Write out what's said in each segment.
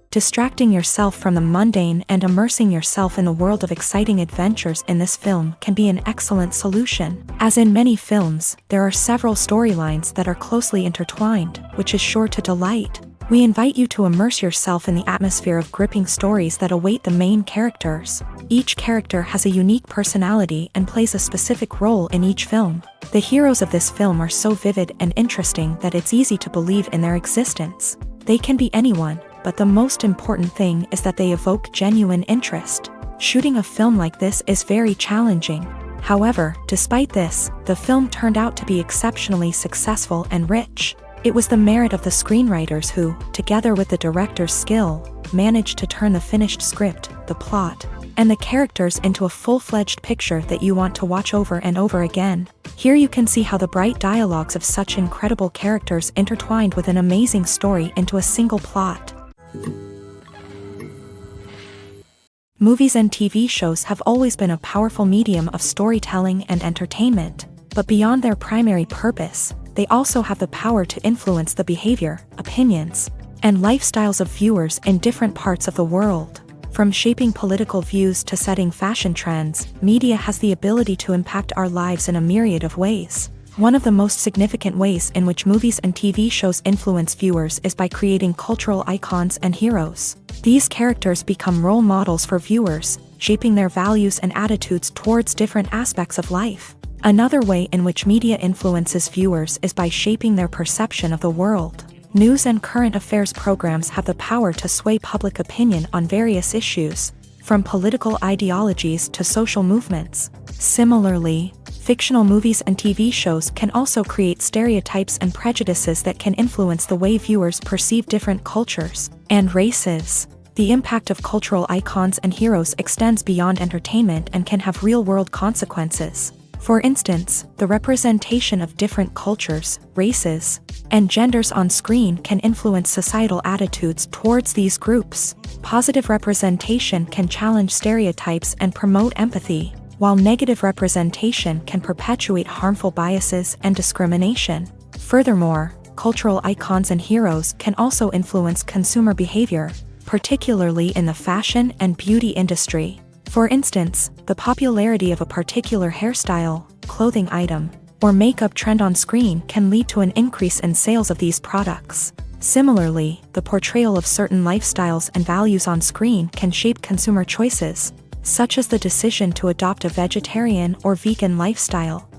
Distracting yourself from the mundane and immersing yourself in the world of exciting adventures in this film can be an excellent solution. As in many films, there are several storylines that are closely intertwined, which is sure to delight. We invite you to immerse yourself in the atmosphere of gripping stories that await the main characters. Each character has a unique personality and plays a specific role in each film. The heroes of this film are so vivid and interesting that it's easy to believe in their existence. They can be anyone, but the most important thing is that they evoke genuine interest. Shooting a film like this is very challenging. However, despite this, the film turned out to be exceptionally successful and rich. It was the merit of the screenwriters who, together with the director's skill, managed to turn the finished script, the plot, and the characters into a full-fledged picture that you want to watch over and over again. Here you can see how the bright dialogues of such incredible characters intertwined with an amazing story into a single plot. Movies and TV shows have always been a powerful medium of storytelling and entertainment, but beyond their primary purpose, they also have the power to influence the behavior, opinions, and lifestyles of viewers in different parts of the world. From shaping political views to setting fashion trends, media has the ability to impact our lives in a myriad of ways. One of the most significant ways in which movies and TV shows influence viewers is by creating cultural icons and heroes. These characters become role models for viewers, shaping their values and attitudes towards different aspects of life. Another way in which media influences viewers is by shaping their perception of the world. News and current affairs programs have the power to sway public opinion on various issues, from political ideologies to social movements. Similarly, fictional movies and TV shows can also create stereotypes and prejudices that can influence the way viewers perceive different cultures and races. The impact of cultural icons and heroes extends beyond entertainment and can have real-world consequences. For instance, the representation of different cultures, races, and genders on screen can influence societal attitudes towards these groups. Positive representation can challenge stereotypes and promote empathy, while negative representation can perpetuate harmful biases and discrimination. Furthermore, cultural icons and heroes can also influence consumer behavior, particularly in the fashion and beauty industry. For instance, the popularity of a particular hairstyle, clothing item, or makeup trend on screen can lead to an increase in sales of these products. Similarly, the portrayal of certain lifestyles and values on screen can shape consumer choices, such as the decision to adopt a vegetarian or vegan lifestyle.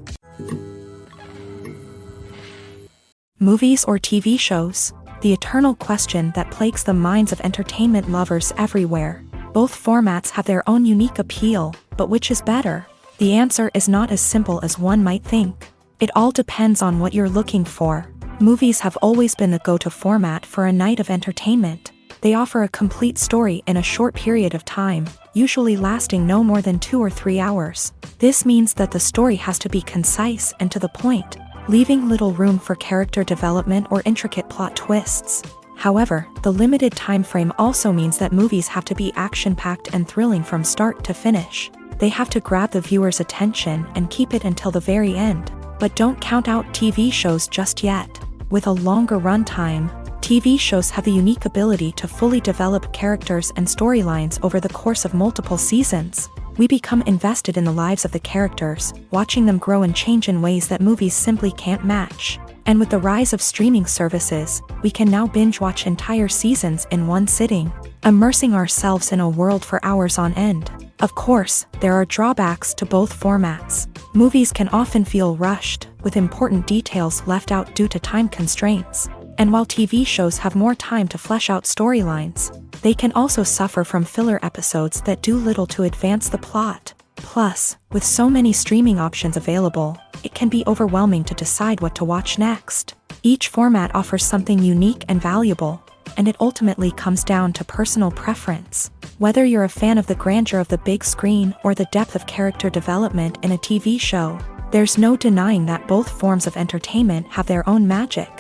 Movies or TV shows? The eternal question that plagues the minds of entertainment lovers everywhere. Both formats have their own unique appeal, but which is better? The answer is not as simple as one might think. It all depends on what you're looking for. Movies have always been the go-to format for a night of entertainment. They offer a complete story in a short period of time, usually lasting no more than 2 or 3 hours. This means that the story has to be concise and to the point, leaving little room for character development or intricate plot twists. However, the limited time frame also means that movies have to be action-packed and thrilling from start to finish. They have to grab the viewer's attention and keep it until the very end. But don't count out TV shows just yet. With a longer runtime, TV shows have the unique ability to fully develop characters and storylines over the course of multiple seasons. We become invested in the lives of the characters, watching them grow and change in ways that movies simply can't match. And with the rise of streaming services, we can now binge-watch entire seasons in one sitting, immersing ourselves in a world for hours on end. Of course, there are drawbacks to both formats. Movies can often feel rushed, with important details left out due to time constraints. And while TV shows have more time to flesh out storylines, they can also suffer from filler episodes that do little to advance the plot. Plus, with so many streaming options available, it can be overwhelming to decide what to watch next. Each format offers something unique and valuable, and it ultimately comes down to personal preference. Whether you're a fan of the grandeur of the big screen or the depth of character development in a TV show, there's no denying that both forms of entertainment have their own magic.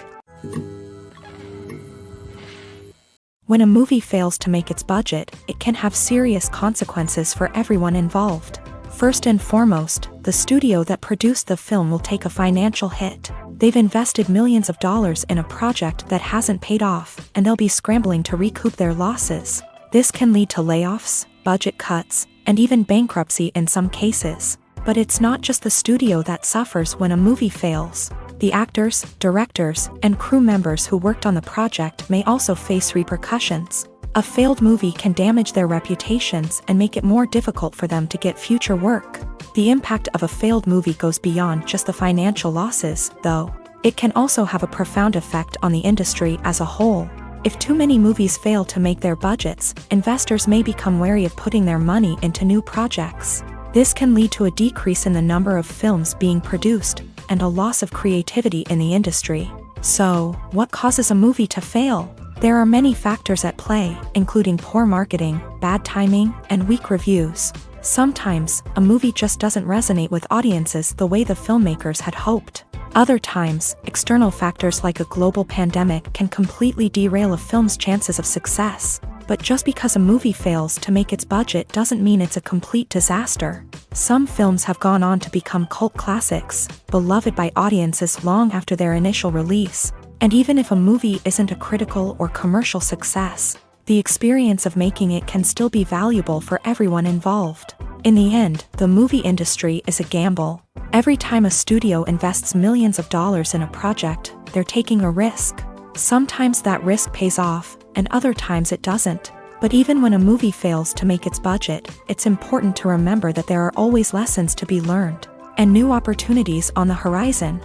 When a movie fails to make its budget, it can have serious consequences for everyone involved. First and foremost, the studio that produced the film will take a financial hit. They've invested millions of dollars in a project that hasn't paid off, and they'll be scrambling to recoup their losses. This can lead to layoffs, budget cuts, and even bankruptcy in some cases. But it's not just the studio that suffers when a movie fails. The actors, directors, and crew members who worked on the project may also face repercussions. A failed movie can damage their reputations and make it more difficult for them to get future work. The impact of a failed movie goes beyond just the financial losses, though. It can also have a profound effect on the industry as a whole. If too many movies fail to make their budgets, investors may become wary of putting their money into new projects. This can lead to a decrease in the number of films being produced, and a loss of creativity in the industry. So, what causes a movie to fail? There are many factors at play, including poor marketing, bad timing, and weak reviews. Sometimes, a movie just doesn't resonate with audiences the way the filmmakers had hoped. Other times, external factors like a global pandemic can completely derail a film's chances of success. But just because a movie fails to make its budget doesn't mean it's a complete disaster. Some films have gone on to become cult classics, beloved by audiences long after their initial release. And even if a movie isn't a critical or commercial success, the experience of making it can still be valuable for everyone involved. In the end, the movie industry is a gamble. Every time a studio invests millions of dollars in a project, they're taking a risk. Sometimes that risk pays off, and other times it doesn't. But even when a movie fails to make its budget, it's important to remember that there are always lessons to be learned, and new opportunities on the horizon.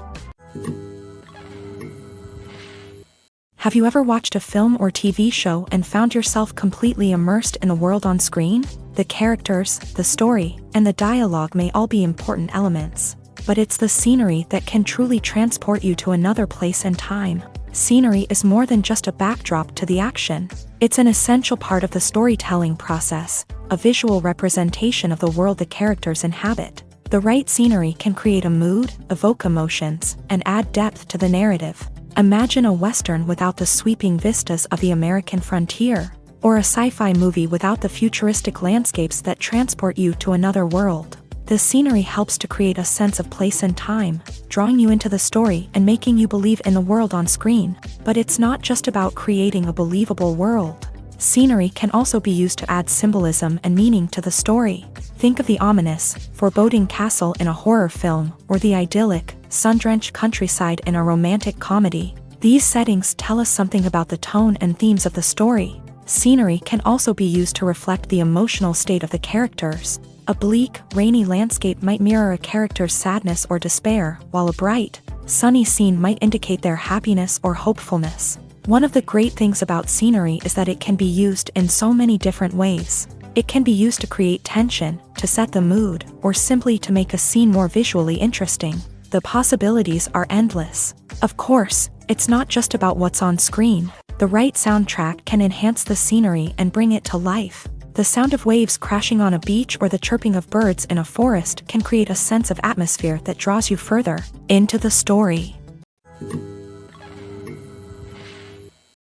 Have you ever watched a film or TV show and found yourself completely immersed in the world on screen? The characters, the story, and the dialogue may all be important elements, but it's the scenery that can truly transport you to another place and time. Scenery is more than just a backdrop to the action. It's an essential part of the storytelling process, a visual representation of the world the characters inhabit. The right scenery can create a mood, evoke emotions, and add depth to the narrative. Imagine a Western without the sweeping vistas of the American frontier, or a sci-fi movie without the futuristic landscapes that transport you to another world. The scenery helps to create a sense of place and time, drawing you into the story and making you believe in the world on screen. But it's not just about creating a believable world. Scenery can also be used to add symbolism and meaning to the story. Think of the ominous, foreboding castle in a horror film, or the idyllic, sun-drenched countryside in a romantic comedy. These settings tell us something about the tone and themes of the story. Scenery can also be used to reflect the emotional state of the characters. A bleak, rainy landscape might mirror a character's sadness or despair, while a bright, sunny scene might indicate their happiness or hopefulness. One of the great things about scenery is that it can be used in so many different ways. It can be used to create tension, to set the mood, or simply to make a scene more visually interesting. The possibilities are endless. Of course, it's not just about what's on screen. The right soundtrack can enhance the scenery and bring it to life. The sound of waves crashing on a beach or the chirping of birds in a forest can create a sense of atmosphere that draws you further into the story.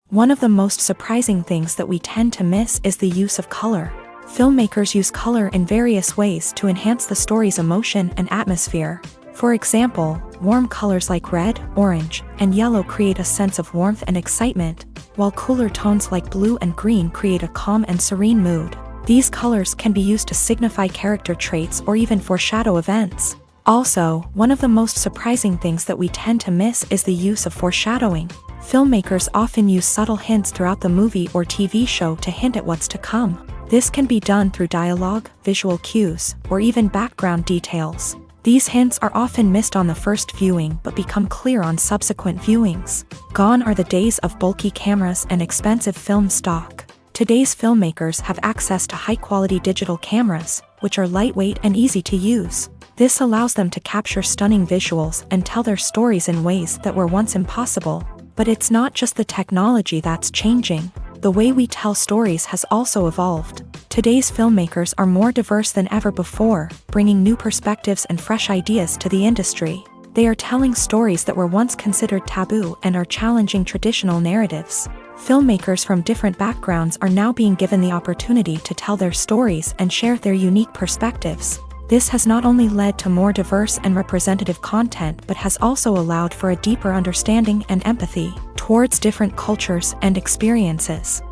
One of the most surprising things that we tend to miss is the use of color. Filmmakers use color in various ways to enhance the story's emotion and atmosphere. For example, warm colors like red, orange, and yellow create a sense of warmth and excitement, while cooler tones like blue and green create a calm and serene mood. These colors can be used to signify character traits or even foreshadow events. Also, one of the most surprising things that we tend to miss is the use of foreshadowing. Filmmakers often use subtle hints throughout the movie or TV show to hint at what's to come. This can be done through dialogue, visual cues, or even background details. These hints are often missed on the first viewing but become clear on subsequent viewings. Gone are the days of bulky cameras and expensive film stock. Today's filmmakers have access to high-quality digital cameras, which are lightweight and easy to use. This allows them to capture stunning visuals and tell their stories in ways that were once impossible. But it's not just the technology that's changing. The way we tell stories has also evolved. Today's filmmakers are more diverse than ever before, bringing new perspectives and fresh ideas to the industry. They are telling stories that were once considered taboo and are challenging traditional narratives. Filmmakers from different backgrounds are now being given the opportunity to tell their stories and share their unique perspectives. This has not only led to more diverse and representative content but has also allowed for a deeper understanding and empathy towards different cultures and experiences.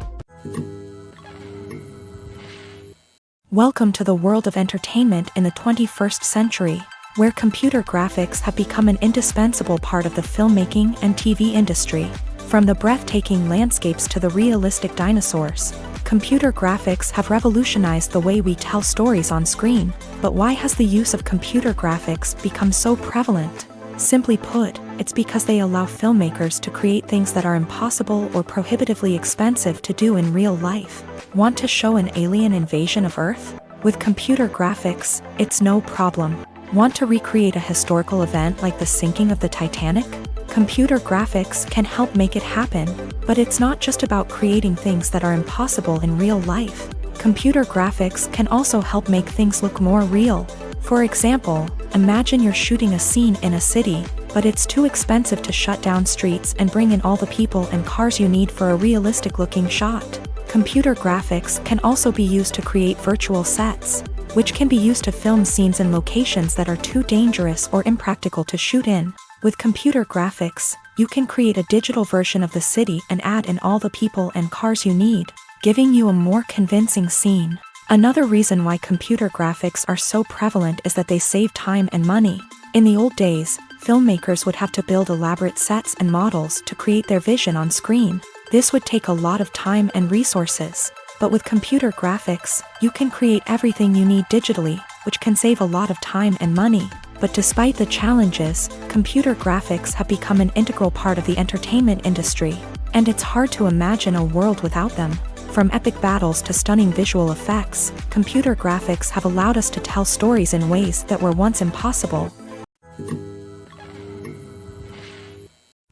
Welcome to the world of entertainment in the 21st century, where computer graphics have become an indispensable part of the filmmaking and TV industry. From the breathtaking landscapes to the realistic dinosaurs, computer graphics have revolutionized the way we tell stories on screen. But why has the use of computer graphics become so prevalent? Simply put, it's because they allow filmmakers to create things that are impossible or prohibitively expensive to do in real life. Want to show an alien invasion of Earth? With computer graphics, it's no problem. Want to recreate a historical event like the sinking of the Titanic? Computer graphics can help make it happen, but it's not just about creating things that are impossible in real life. Computer graphics can also help make things look more real. For example, imagine you're shooting a scene in a city, but it's too expensive to shut down streets and bring in all the people and cars you need for a realistic-looking shot. Computer graphics can also be used to create virtual sets, which can be used to film scenes in locations that are too dangerous or impractical to shoot in. With computer graphics, you can create a digital version of the city and add in all the people and cars you need, giving you a more convincing scene. Another reason why computer graphics are so prevalent is that they save time and money. In the old days, filmmakers would have to build elaborate sets and models to create their vision on screen. This would take a lot of time and resources. But with computer graphics, you can create everything you need digitally, which can save a lot of time and money. But despite the challenges, computer graphics have become an integral part of the entertainment industry, and it's hard to imagine a world without them. From epic battles to stunning visual effects, computer graphics have allowed us to tell stories in ways that were once impossible.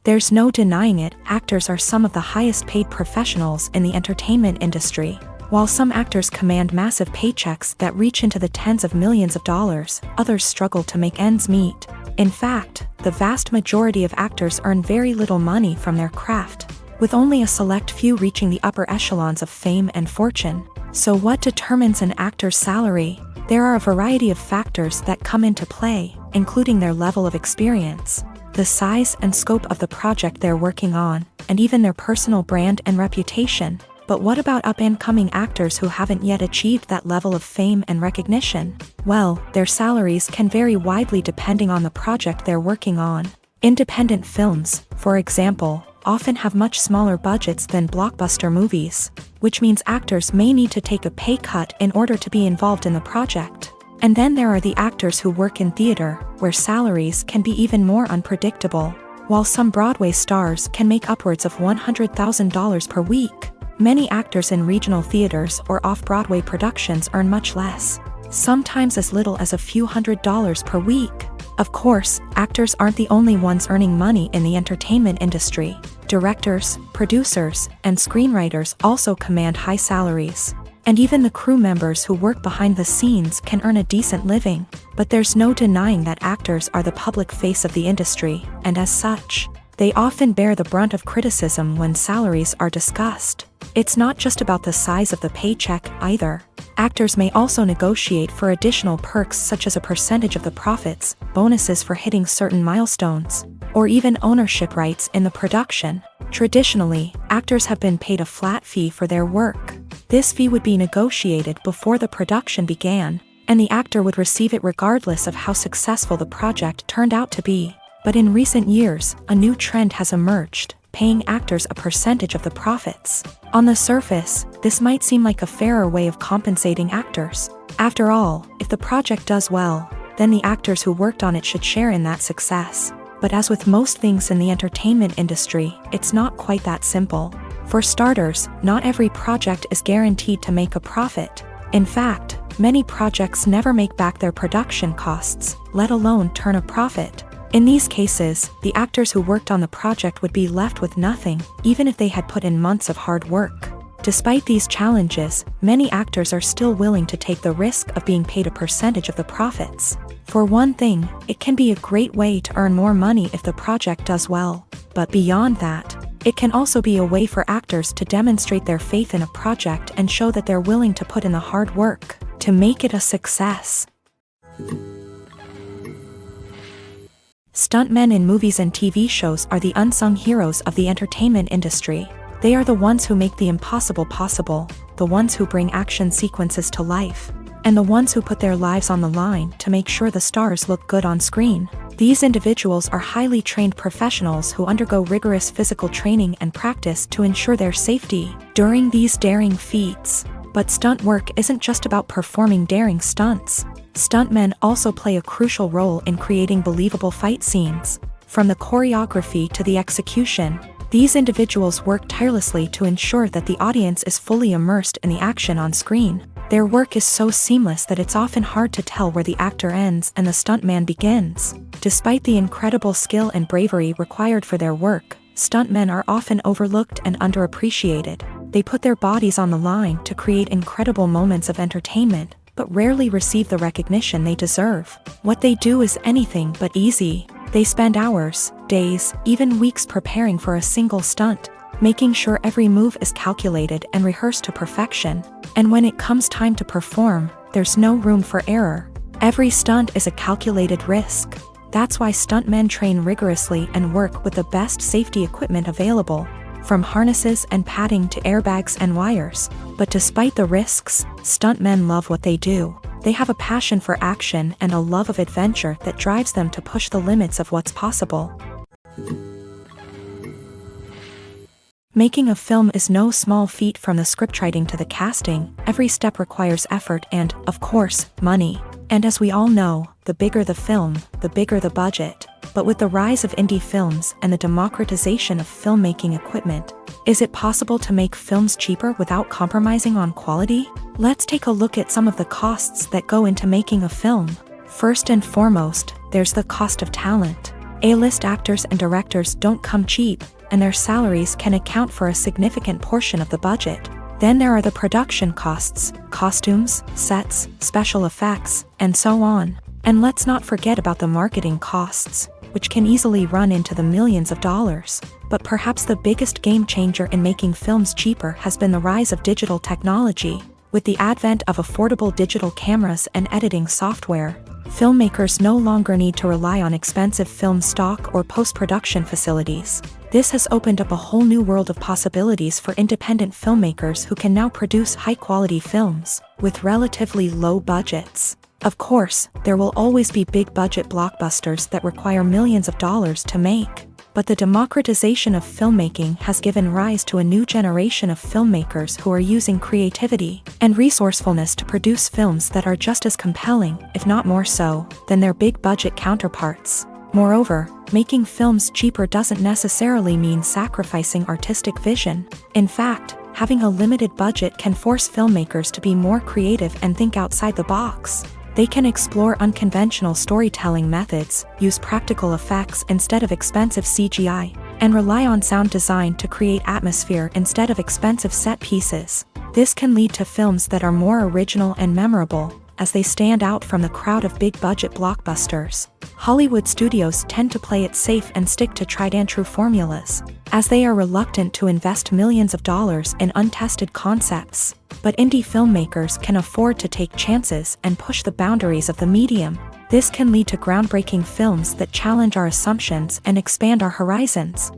There's no denying it, actors are some of the highest paid professionals in the entertainment industry. While some actors command massive paychecks that reach into the tens of millions of dollars, others struggle to make ends meet. In fact, the vast majority of actors earn very little money from their craft, with only a select few reaching the upper echelons of fame and fortune. So what determines an actor's salary? There are a variety of factors that come into play, including their level of experience, the size and scope of the project they're working on, and even their personal brand and reputation. But what about up-and-coming actors who haven't yet achieved that level of fame and recognition? Well, their salaries can vary widely depending on the project they're working on. Independent films, for example, often have much smaller budgets than blockbuster movies, which means actors may need to take a pay cut in order to be involved in the project. And then there are the actors who work in theater, where salaries can be even more unpredictable. While some Broadway stars can make upwards of $100,000 per week, many actors in regional theaters or off-Broadway productions earn much less, sometimes as little as a few $100s per week. Of course, actors aren't the only ones earning money in the entertainment industry. Directors, producers, and screenwriters also command high salaries. And even the crew members who work behind the scenes can earn a decent living. But there's no denying that actors are the public face of the industry, and as such, they often bear the brunt of criticism when salaries are discussed. It's not just about the size of the paycheck, either. Actors may also negotiate for additional perks such as a percentage of the profits, bonuses for hitting certain milestones, or even ownership rights in the production. Traditionally, actors have been paid a flat fee for their work. This fee would be negotiated before the production began, and the actor would receive it regardless of how successful the project turned out to be. But in recent years, a new trend has emerged, paying actors a percentage of the profits. On the surface, this might seem like a fairer way of compensating actors. After all, if the project does well, then the actors who worked on it should share in that success. But as with most things in the entertainment industry, it's not quite that simple. For starters, not every project is guaranteed to make a profit. In fact, many projects never make back their production costs, let alone turn a profit. In these cases, the actors who worked on the project would be left with nothing, even if they had put in months of hard work. Despite these challenges, many actors are still willing to take the risk of being paid a percentage of the profits. For one thing, it can be a great way to earn more money if the project does well. But beyond that, it can also be a way for actors to demonstrate their faith in a project and show that they're willing to put in the hard work to make it a success. Stuntmen in movies and TV shows are the unsung heroes of the entertainment industry. They are the ones who make the impossible possible, the ones who bring action sequences to life, and the ones who put their lives on the line to make sure the stars look good on screen. These individuals are highly trained professionals who undergo rigorous physical training and practice to ensure their safety during these daring feats. But stunt work isn't just about performing daring stunts. Stuntmen also play a crucial role in creating believable fight scenes. From the choreography to the execution, these individuals work tirelessly to ensure that the audience is fully immersed in the action on screen. Their work is so seamless that it's often hard to tell where the actor ends and the stuntman begins. Despite the incredible skill and bravery required for their work, stuntmen are often overlooked and underappreciated. They put their bodies on the line to create incredible moments of entertainment, but rarely receive the recognition they deserve. What they do is anything but easy. They spend hours, days, even weeks preparing for a single stunt, making sure every move is calculated and rehearsed to perfection. And when it comes time to perform, there's no room for error. Every stunt is a calculated risk. That's why stuntmen train rigorously and work with the best safety equipment available, from harnesses and padding to airbags and wires. But despite the risks, stuntmen love what they do. They have a passion for action and a love of adventure that drives them to push the limits of what's possible. Making a film is no small feat. From the scriptwriting to the casting, every step requires effort and, of course, money. And as we all know, the bigger the film, the bigger the budget. But with the rise of indie films and the democratization of filmmaking equipment, is it possible to make films cheaper without compromising on quality? Let's take a look at some of the costs that go into making a film. First and foremost, there's the cost of talent. A-list actors and directors don't come cheap, and their salaries can account for a significant portion of the budget. Then there are the production costs, costumes, sets, special effects, and so on. And let's not forget about the marketing costs, which can easily run into the millions of dollars. But perhaps the biggest game changer in making films cheaper has been the rise of digital technology. With the advent of affordable digital cameras and editing software, filmmakers no longer need to rely on expensive film stock or post-production facilities. This has opened up a whole new world of possibilities for independent filmmakers who can now produce high-quality films with relatively low budgets. Of course, there will always be big-budget blockbusters that require millions of dollars to make. But the democratization of filmmaking has given rise to a new generation of filmmakers who are using creativity and resourcefulness to produce films that are just as compelling, if not more so, than their big-budget counterparts. Moreover, making films cheaper doesn't necessarily mean sacrificing artistic vision. In fact, having a limited budget can force filmmakers to be more creative and think outside the box. They can explore unconventional storytelling methods, use practical effects instead of expensive CGI, and rely on sound design to create atmosphere instead of expensive set pieces. This can lead to films that are more original and memorable, as they stand out from the crowd of big-budget blockbusters. Hollywood studios tend to play it safe and stick to tried-and-true formulas, as they are reluctant to invest millions of dollars in untested concepts. But indie filmmakers can afford to take chances and push the boundaries of the medium. This can lead to groundbreaking films that challenge our assumptions and expand our horizons.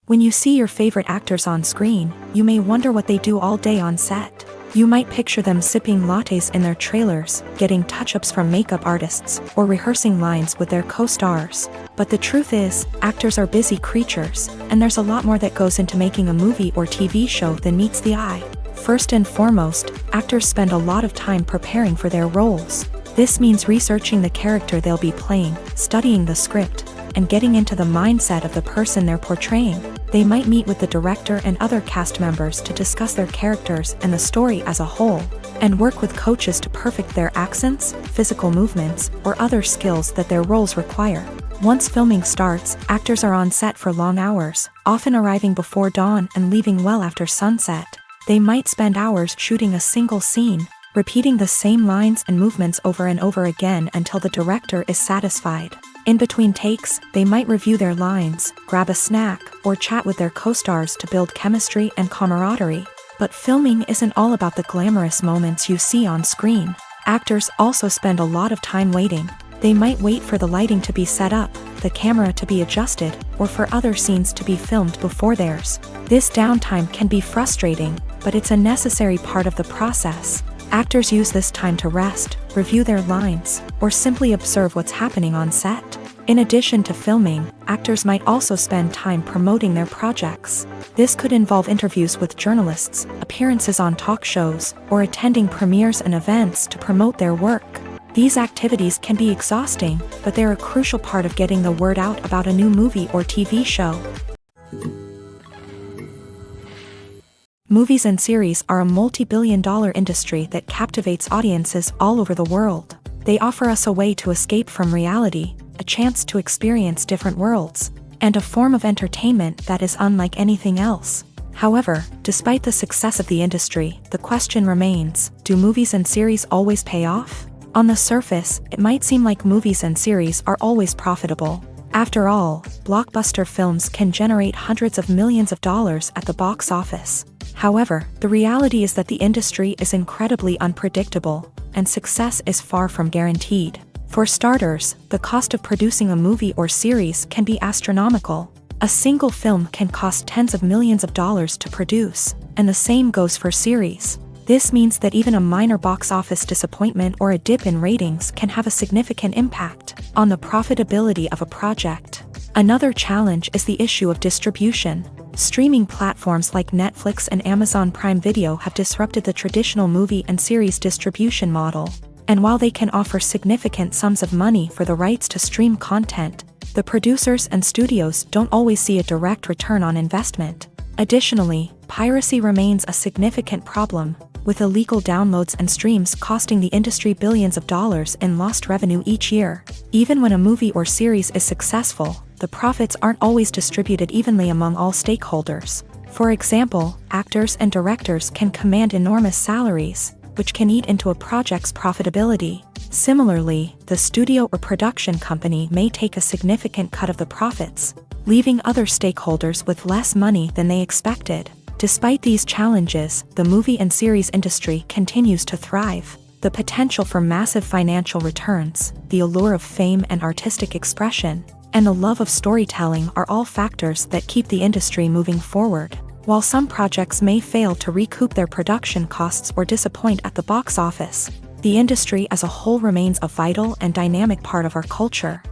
When you see your favorite actors on screen, you may wonder what they do all day on set. You might picture them sipping lattes in their trailers, getting touch-ups from makeup artists, or rehearsing lines with their co-stars. But the truth is, actors are busy creatures, and there's a lot more that goes into making a movie or TV show than meets the eye. First and foremost, actors spend a lot of time preparing for their roles. This means researching the character they'll be playing, studying the script, and getting into the mindset of the person they're portraying. They might meet with the director and other cast members to discuss their characters and the story as a whole, and work with coaches to perfect their accents, physical movements, or other skills that their roles require. Once filming starts, actors are on set for long hours, often arriving before dawn and leaving well after sunset. They might spend hours shooting a single scene, repeating the same lines and movements over and over again until the director is satisfied. In between takes, they might review their lines, grab a snack, or chat with their co-stars to build chemistry and camaraderie. But filming isn't all about the glamorous moments you see on screen. Actors also spend a lot of time waiting. They might wait for the lighting to be set up, the camera to be adjusted, or for other scenes to be filmed before theirs. This downtime can be frustrating, but it's a necessary part of the process. Actors use this time to rest, review their lines, or simply observe what's happening on set. In addition to filming, actors might also spend time promoting their projects. This could involve interviews with journalists, appearances on talk shows, or attending premieres and events to promote their work. These activities can be exhausting, but they're a crucial part of getting the word out about a new movie or TV show. Movies and series are a multi-billion-dollar industry that captivates audiences all over the world. They offer us a way to escape from reality, a chance to experience different worlds, and a form of entertainment that is unlike anything else. However, despite the success of the industry, the question remains, do movies and series always pay off? On the surface, it might seem like movies and series are always profitable. After all, blockbuster films can generate hundreds of millions of dollars at the box office. However, the reality is that the industry is incredibly unpredictable, and success is far from guaranteed. For starters, the cost of producing a movie or series can be astronomical. A single film can cost tens of millions of dollars to produce, and the same goes for series. This means that even a minor box office disappointment or a dip in ratings can have a significant impact on the profitability of a project. Another challenge is the issue of distribution. Streaming platforms like Netflix and Amazon Prime Video have disrupted the traditional movie and series distribution model. And while they can offer significant sums of money for the rights to stream content, the producers and studios don't always see a direct return on investment. Additionally, piracy remains a significant problem, with illegal downloads and streams costing the industry billions of dollars in lost revenue each year. Even when a movie or series is successful, the profits aren't always distributed evenly among all stakeholders. For example, actors and directors can command enormous salaries, which can eat into a project's profitability. Similarly, the studio or production company may take a significant cut of the profits, leaving other stakeholders with less money than they expected. Despite these challenges, the movie and series industry continues to thrive. The potential for massive financial returns, the allure of fame and artistic expression, and the love of storytelling are all factors that keep the industry moving forward. While some projects may fail to recoup their production costs or disappoint at the box office, the industry as a whole remains a vital and dynamic part of our culture.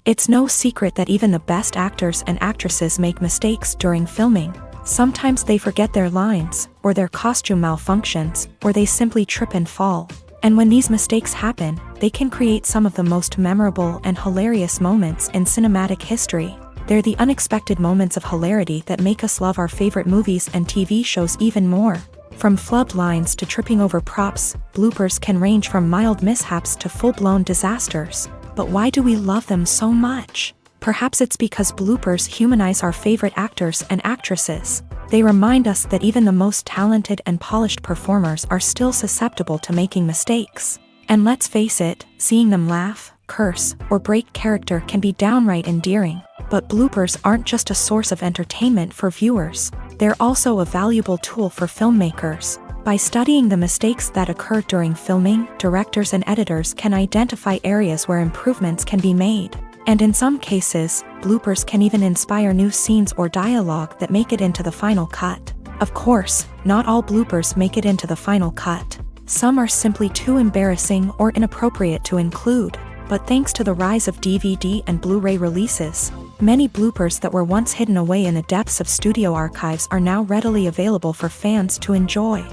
It's no secret that even the best actors and actresses make mistakes during filming. Sometimes they forget their lines, or their costume malfunctions, or they simply trip and fall. And when these mistakes happen, they can create some of the most memorable and hilarious moments in cinematic history. They're the unexpected moments of hilarity that make us love our favorite movies and TV shows even more. From flubbed lines to tripping over props, bloopers can range from mild mishaps to full-blown disasters. But why do we love them so much? Perhaps it's because bloopers humanize our favorite actors and actresses. They remind us that even the most talented and polished performers are still susceptible to making mistakes. And let's face it, seeing them laugh, curse, or break character can be downright endearing. But bloopers aren't just a source of entertainment for viewers. They're also a valuable tool for filmmakers. By studying the mistakes that occur during filming, directors and editors can identify areas where improvements can be made. And in some cases, bloopers can even inspire new scenes or dialogue that make it into the final cut. Of course, not all bloopers make it into the final cut. Some are simply too embarrassing or inappropriate to include. But thanks to the rise of DVD and Blu-ray releases, many bloopers that were once hidden away in the depths of studio archives are now readily available for fans to enjoy.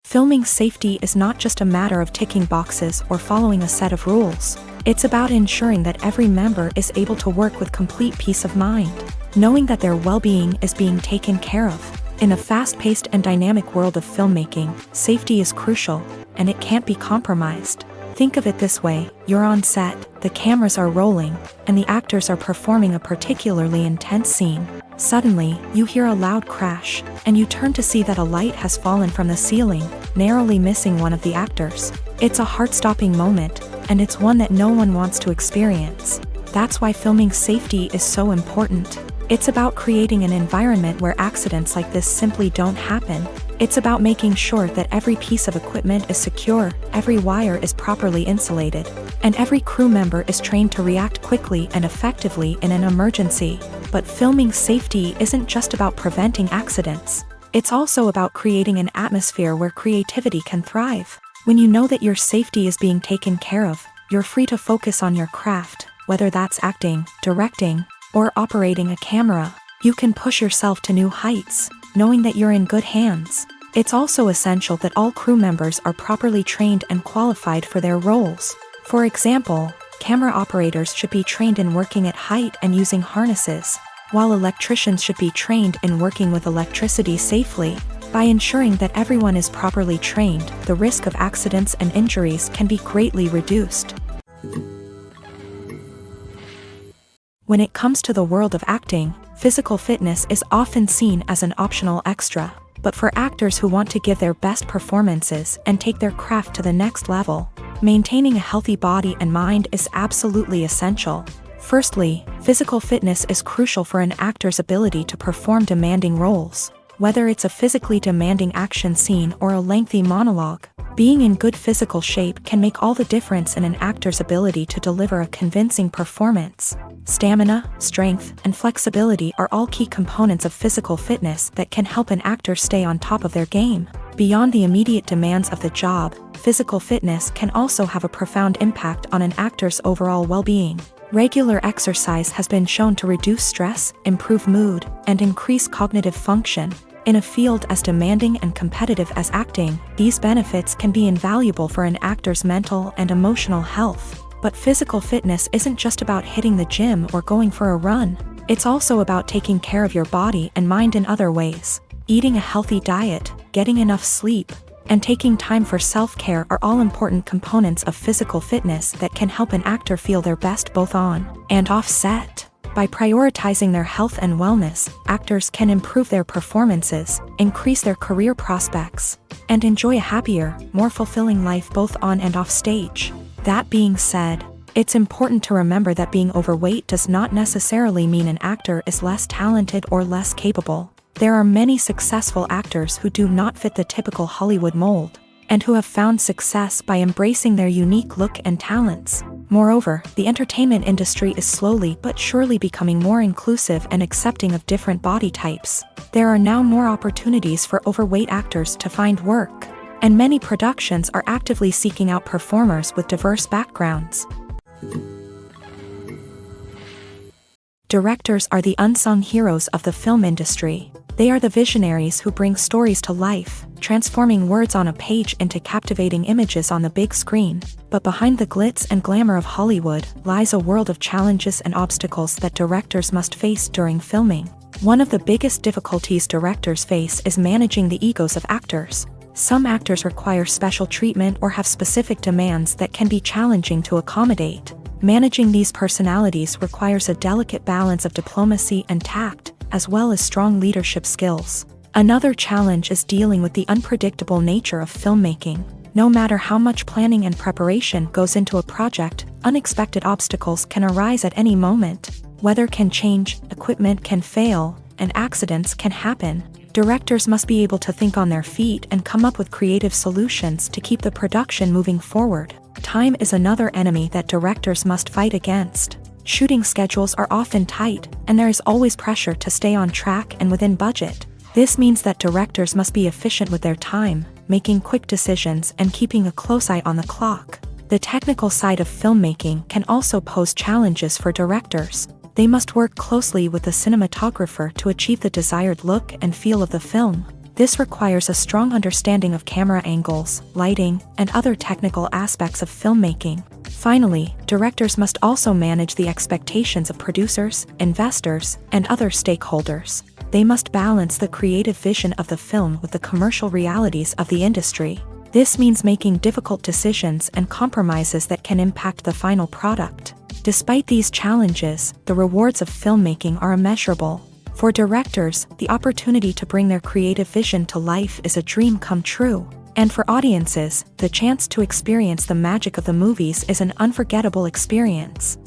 Filming safety is not just a matter of ticking boxes or following a set of rules. It's about ensuring that every member is able to work with complete peace of mind, knowing that their well-being is being taken care of. In a fast-paced and dynamic world of filmmaking, safety is crucial, and it can't be compromised. Think of it this way, you're on set, the cameras are rolling, and the actors are performing a particularly intense scene. Suddenly, you hear a loud crash, and you turn to see that a light has fallen from the ceiling, narrowly missing one of the actors. It's a heart-stopping moment, and it's one that no one wants to experience. That's why filming safety is so important. It's about creating an environment where accidents like this simply don't happen. It's about making sure that every piece of equipment is secure, every wire is properly insulated, and every crew member is trained to react quickly and effectively in an emergency. But filming safety isn't just about preventing accidents. It's also about creating an atmosphere where creativity can thrive. When you know that your safety is being taken care of, you're free to focus on your craft, whether that's acting, directing, or operating a camera. You can push yourself to new heights, knowing that you're in good hands. It's also essential that all crew members are properly trained and qualified for their roles. For example, camera operators should be trained in working at height and using harnesses, while electricians should be trained in working with electricity safely. By ensuring that everyone is properly trained, the risk of accidents and injuries can be greatly reduced. When it comes to the world of acting, physical fitness is often seen as an optional extra. But for actors who want to give their best performances and take their craft to the next level, maintaining a healthy body and mind is absolutely essential. Firstly, physical fitness is crucial for an actor's ability to perform demanding roles. Whether it's a physically demanding action scene or a lengthy monologue, being in good physical shape can make all the difference in an actor's ability to deliver a convincing performance. Stamina, strength, and flexibility are all key components of physical fitness that can help an actor stay on top of their game. Beyond the immediate demands of the job, physical fitness can also have a profound impact on an actor's overall well-being. Regular exercise has been shown to reduce stress, improve mood, and increase cognitive function. In a field as demanding and competitive as acting, these benefits can be invaluable for an actor's mental and emotional health. But physical fitness isn't just about hitting the gym or going for a run. It's also about taking care of your body and mind in other ways. Eating a healthy diet, getting enough sleep, and taking time for self-care are all important components of physical fitness that can help an actor feel their best both on and off set. By prioritizing their health and wellness, actors can improve their performances, increase their career prospects, and enjoy a happier, more fulfilling life both on and off stage. That being said, it's important to remember that being overweight does not necessarily mean an actor is less talented or less capable. There are many successful actors who do not fit the typical Hollywood mold, and who have found success by embracing their unique look and talents. Moreover, the entertainment industry is slowly but surely becoming more inclusive and accepting of different body types. There are now more opportunities for overweight actors to find work, and many productions are actively seeking out performers with diverse backgrounds. Directors are the unsung heroes of the film industry. They are the visionaries who bring stories to life, transforming words on a page into captivating images on the big screen. But behind the glitz and glamour of Hollywood lies a world of challenges and obstacles that directors must face during filming. One of the biggest difficulties directors face is managing the egos of actors. Some actors require special treatment or have specific demands that can be challenging to accommodate. Managing these personalities requires a delicate balance of diplomacy and tact, as well as strong leadership skills. Another challenge is dealing with the unpredictable nature of filmmaking. No matter how much planning and preparation goes into a project, unexpected obstacles can arise at any moment. Weather can change, equipment can fail, and accidents can happen. Directors must be able to think on their feet and come up with creative solutions to keep the production moving forward. Time is another enemy that directors must fight against. Shooting schedules are often tight, and there is always pressure to stay on track and within budget. This means that directors must be efficient with their time, making quick decisions and keeping a close eye on the clock. The technical side of filmmaking can also pose challenges for directors. They must work closely with the cinematographer to achieve the desired look and feel of the film. This requires a strong understanding of camera angles, lighting, and other technical aspects of filmmaking. Finally, directors must also manage the expectations of producers, investors, and other stakeholders. They must balance the creative vision of the film with the commercial realities of the industry. This means making difficult decisions and compromises that can impact the final product. Despite these challenges, the rewards of filmmaking are immeasurable. For directors, the opportunity to bring their creative vision to life is a dream come true. And for audiences, the chance to experience the magic of the movies is an unforgettable experience.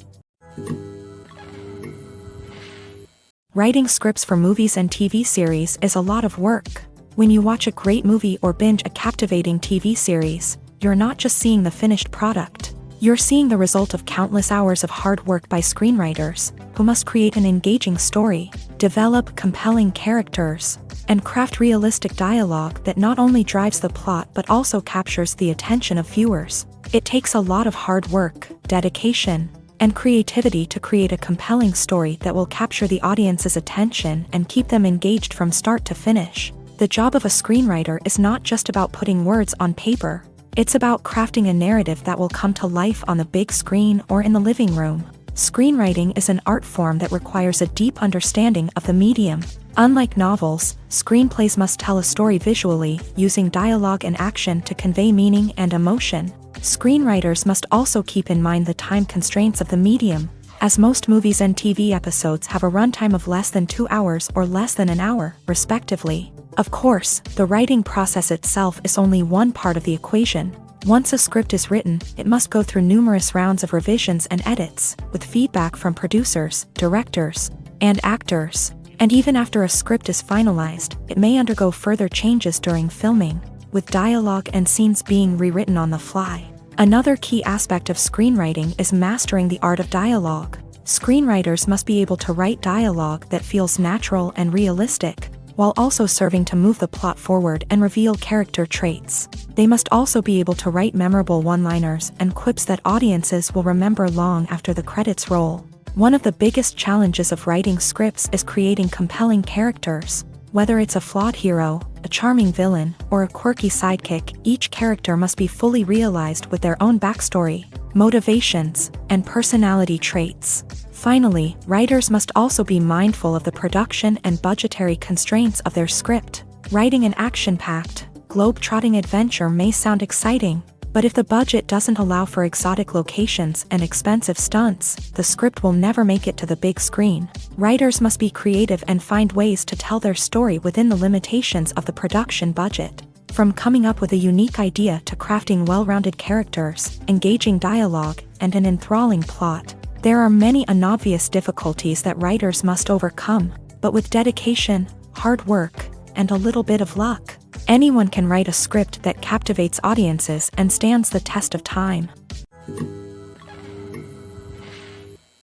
Writing scripts for movies and TV series is a lot of work. When you watch a great movie or binge a captivating TV series, you're not just seeing the finished product. You're seeing the result of countless hours of hard work by screenwriters, who must create an engaging story, develop compelling characters, and craft realistic dialogue that not only drives the plot but also captures the attention of viewers. It takes a lot of hard work, dedication, and creativity to create a compelling story that will capture the audience's attention and keep them engaged from start to finish. The job of a screenwriter is not just about putting words on paper. It's about crafting a narrative that will come to life on the big screen or in the living room. Screenwriting is an art form that requires a deep understanding of the medium. Unlike novels, screenplays must tell a story visually, using dialogue and action to convey meaning and emotion. Screenwriters must also keep in mind the time constraints of the medium, as most movies and TV episodes have a runtime of less than 2 hours or less than an hour, respectively. Of course, the writing process itself is only one part of the equation. Once a script is written, it must go through numerous rounds of revisions and edits, with feedback from producers, directors, and actors. And even after a script is finalized, it may undergo further changes during filming, with dialogue and scenes being rewritten on the fly. Another key aspect of screenwriting is mastering the art of dialogue. Screenwriters must be able to write dialogue that feels natural and realistic, while also serving to move the plot forward and reveal character traits. They must also be able to write memorable one-liners and quips that audiences will remember long after the credits roll. One of the biggest challenges of writing scripts is creating compelling characters. Whether it's a flawed hero, a charming villain, or a quirky sidekick, each character must be fully realized with their own backstory, motivations, and personality traits. Finally, writers must also be mindful of the production and budgetary constraints of their script. Writing an action-packed, globe-trotting adventure may sound exciting, but if the budget doesn't allow for exotic locations and expensive stunts, the script will never make it to the big screen. Writers must be creative and find ways to tell their story within the limitations of the production budget. From coming up with a unique idea to crafting well-rounded characters, engaging dialogue, and an enthralling plot, there are many unobvious difficulties that writers must overcome, but with dedication, hard work, and a little bit of luck, anyone can write a script that captivates audiences and stands the test of time.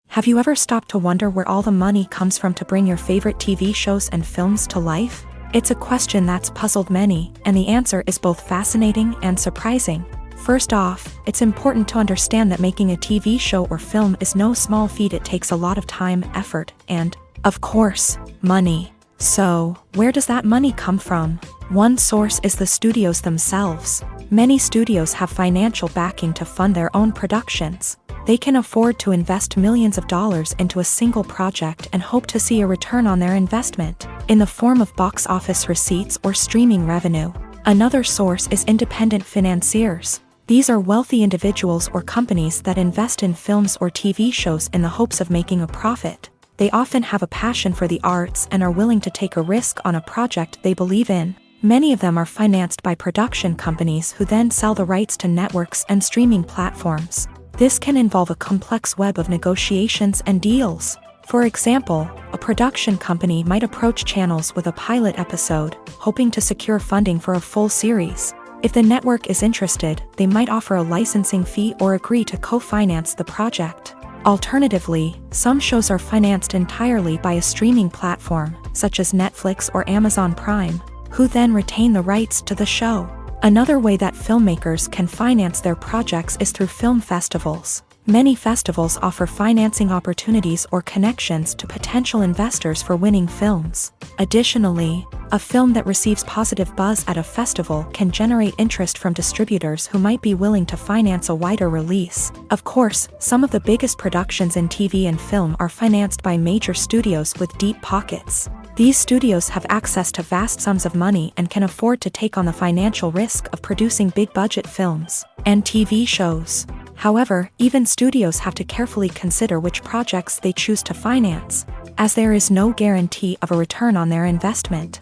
Have you ever stopped to wonder where all the money comes from to bring your favorite TV shows and films to life? It's a question that's puzzled many, and the answer is both fascinating and surprising. First off, it's important to understand that making a TV show or film is no small feat. It takes a lot of time, effort, and, of course, money. So, where does that money come from? One source is the studios themselves. Many studios have financial backing to fund their own productions. They can afford to invest millions of dollars into a single project and hope to see a return on their investment, in the form of box office receipts or streaming revenue. Another source is independent financiers. These are wealthy individuals or companies that invest in films or TV shows in the hopes of making a profit. They often have a passion for the arts and are willing to take a risk on a project they believe in. Many of them are financed by production companies who then sell the rights to networks and streaming platforms. This can involve a complex web of negotiations and deals. For example, a production company might approach channels with a pilot episode, hoping to secure funding for a full series. If the network is interested, they might offer a licensing fee or agree to co-finance the project. Alternatively, some shows are financed entirely by a streaming platform, such as Netflix or Amazon Prime, who then retain the rights to the show. Another way that filmmakers can finance their projects is through film festivals. Many festivals offer financing opportunities or connections to potential investors for winning films. Additionally, a film that receives positive buzz at a festival can generate interest from distributors who might be willing to finance a wider release. Of course, some of the biggest productions in TV and film are financed by major studios with deep pockets. These studios have access to vast sums of money and can afford to take on the financial risk of producing big-budget films and TV shows. However, even studios have to carefully consider which projects they choose to finance, as there is no guarantee of a return on their investment.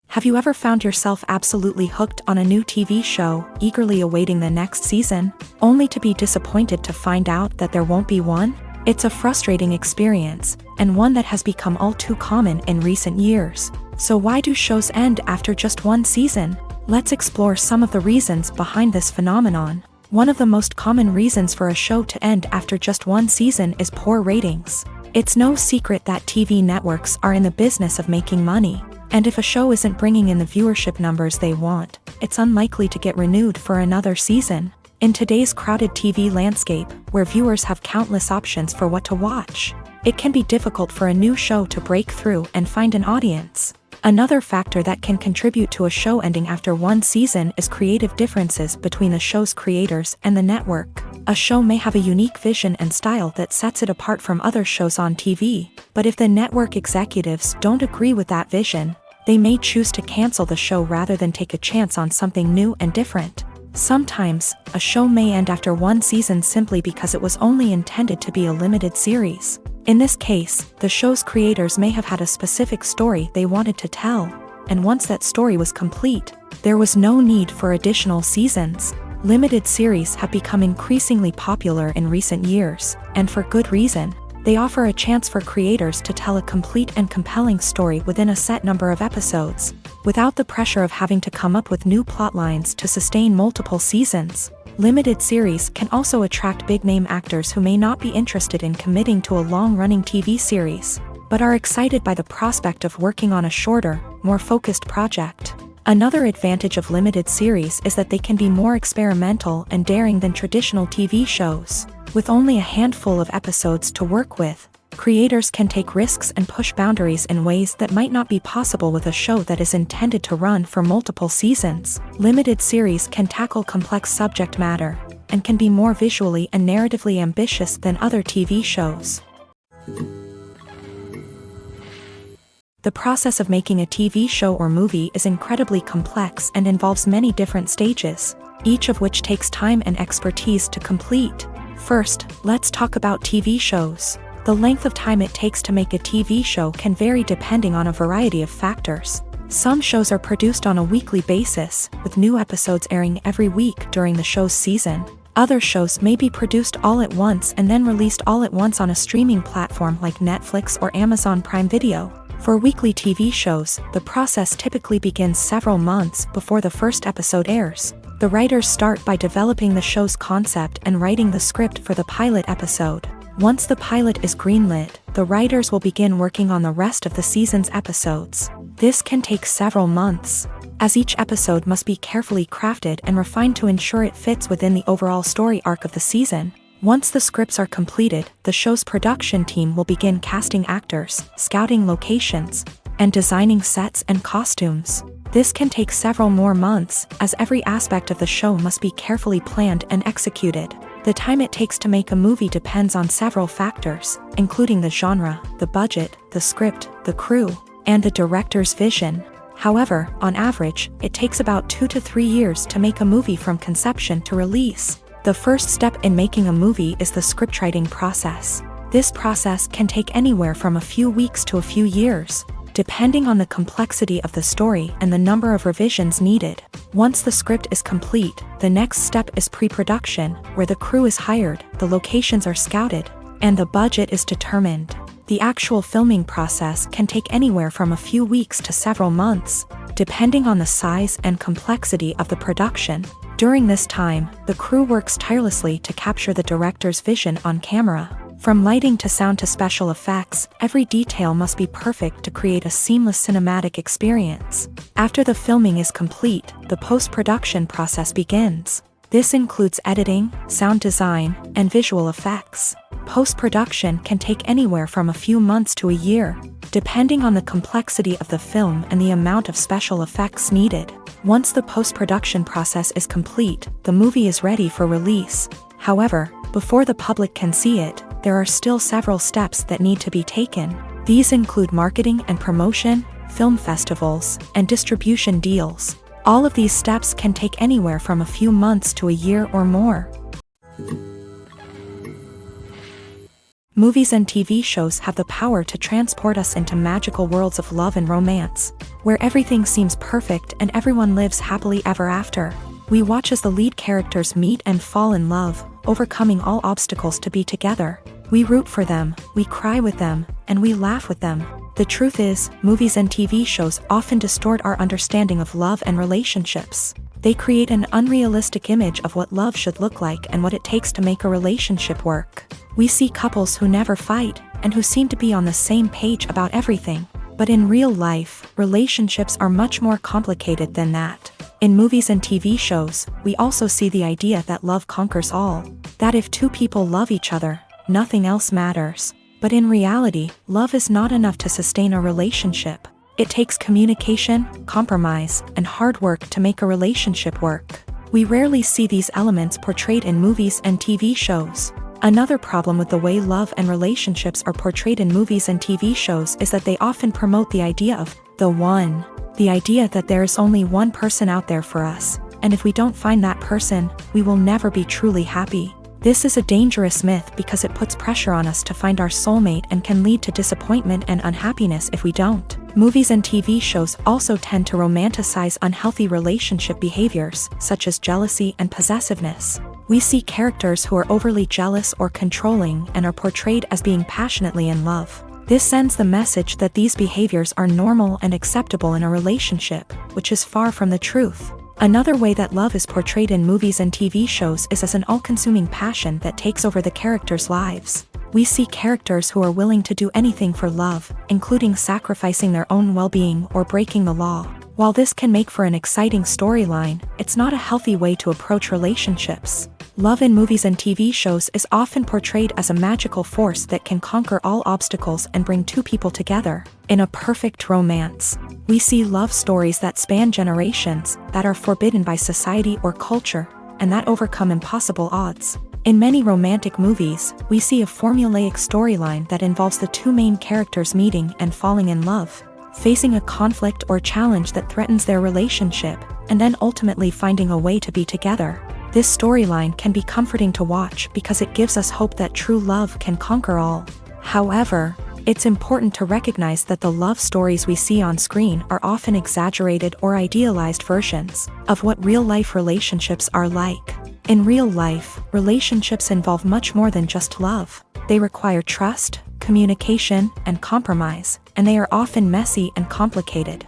Have you ever found yourself absolutely hooked on a new TV show, eagerly awaiting the next season, only to be disappointed to find out that there won't be one? It's a frustrating experience, and one that has become all too common in recent years. So why do shows end after just one season? Let's explore some of the reasons behind this phenomenon. One of the most common reasons for a show to end after just one season is poor ratings. It's no secret that TV networks are in the business of making money, and if a show isn't bringing in the viewership numbers they want, it's unlikely to get renewed for another season. In today's crowded TV landscape, where viewers have countless options for what to watch, it can be difficult for a new show to break through and find an audience. Another factor that can contribute to a show ending after one season is creative differences between the show's creators and the network. A show may have a unique vision and style that sets it apart from other shows on TV, but if the network executives don't agree with that vision, they may choose to cancel the show rather than take a chance on something new and different. Sometimes, a show may end after one season simply because it was only intended to be a limited series. In this case, the show's creators may have had a specific story they wanted to tell, and once that story was complete, there was no need for additional seasons. Limited series have become increasingly popular in recent years, and for good reason. They offer a chance for creators to tell a complete and compelling story within a set number of episodes, without the pressure of having to come up with new plotlines to sustain multiple seasons. Limited series can also attract big-name actors who may not be interested in committing to a long-running TV series, but are excited by the prospect of working on a shorter, more focused project. Another advantage of limited series is that they can be more experimental and daring than traditional TV shows. With only a handful of episodes to work with, creators can take risks and push boundaries in ways that might not be possible with a show that is intended to run for multiple seasons. Limited series can tackle complex subject matter, and can be more visually and narratively ambitious than other TV shows. The process of making a TV show or movie is incredibly complex and involves many different stages, each of which takes time and expertise to complete. First, let's talk about TV shows. The length of time it takes to make a TV show can vary depending on a variety of factors. Some shows are produced on a weekly basis, with new episodes airing every week during the show's season. Other shows may be produced all at once and then released all at once on a streaming platform like Netflix or Amazon Prime Video. For weekly TV shows, the process typically begins several months before the first episode airs. The writers start by developing the show's concept and writing the script for the pilot episode. Once the pilot is greenlit, the writers will begin working on the rest of the season's episodes. This can take several months, as each episode must be carefully crafted and refined to ensure it fits within the overall story arc of the season. Once the scripts are completed, the show's production team will begin casting actors, scouting locations, and designing sets and costumes. This can take several more months, as every aspect of the show must be carefully planned and executed. The time it takes to make a movie depends on several factors, including the genre, the budget, the script, the crew, and the director's vision. However, on average, it takes about 2 to 3 years to make a movie from conception to release. The first step in making a movie is the scriptwriting process. This process can take anywhere from a few weeks to a few years, depending on the complexity of the story and the number of revisions needed. Once the script is complete, the next step is pre-production, where the crew is hired, the locations are scouted, and the budget is determined. The actual filming process can take anywhere from a few weeks to several months, depending on the size and complexity of the production. During this time, the crew works tirelessly to capture the director's vision on camera. From lighting to sound to special effects, every detail must be perfect to create a seamless cinematic experience. After the filming is complete, the post-production process begins. This includes editing, sound design, and visual effects. Post-production can take anywhere from a few months to a year, depending on the complexity of the film and the amount of special effects needed. Once the post-production process is complete, the movie is ready for release. However, before the public can see it, there are still several steps that need to be taken. These include marketing and promotion, film festivals, and distribution deals. All of these steps can take anywhere from a few months to a year or more. Movies and TV shows have the power to transport us into magical worlds of love and romance, where everything seems perfect and everyone lives happily ever after. We watch as the lead characters meet and fall in love, overcoming all obstacles to be together. We root for them, we cry with them, and we laugh with them. The truth is, movies and TV shows often distort our understanding of love and relationships. They create an unrealistic image of what love should look like and what it takes to make a relationship work. We see couples who never fight, and who seem to be on the same page about everything. But in real life, relationships are much more complicated than that. In movies and TV shows, we also see the idea that love conquers all. That if two people love each other, nothing else matters. But in reality, love is not enough to sustain a relationship. It takes communication, compromise, and hard work to make a relationship work. We rarely see these elements portrayed in movies and TV shows. Another problem with the way love and relationships are portrayed in movies and TV shows is that they often promote the idea of the one. The idea that there is only one person out there for us, and if we don't find that person, we will never be truly happy. This is a dangerous myth because it puts pressure on us to find our soulmate and can lead to disappointment and unhappiness if we don't. Movies and TV shows also tend to romanticize unhealthy relationship behaviors, such as jealousy and possessiveness. We see characters who are overly jealous or controlling and are portrayed as being passionately in love. This sends the message that these behaviors are normal and acceptable in a relationship, which is far from the truth. Another way that love is portrayed in movies and TV shows is as an all-consuming passion that takes over the characters' lives. We see characters who are willing to do anything for love, including sacrificing their own well-being or breaking the law. While this can make for an exciting storyline, it's not a healthy way to approach relationships. Love in movies and TV shows is often portrayed as a magical force that can conquer all obstacles and bring two people together. In a perfect romance, we see love stories that span generations, that are forbidden by society or culture, and that overcome impossible odds. In many romantic movies, we see a formulaic storyline that involves the two main characters meeting and falling in love, facing a conflict or challenge that threatens their relationship, and then ultimately finding a way to be together. This storyline can be comforting to watch because it gives us hope that true love can conquer all. However, it's important to recognize that the love stories we see on screen are often exaggerated or idealized versions of what real-life relationships are like. In real life, relationships involve much more than just love. They require trust, communication, and compromise, and they are often messy and complicated.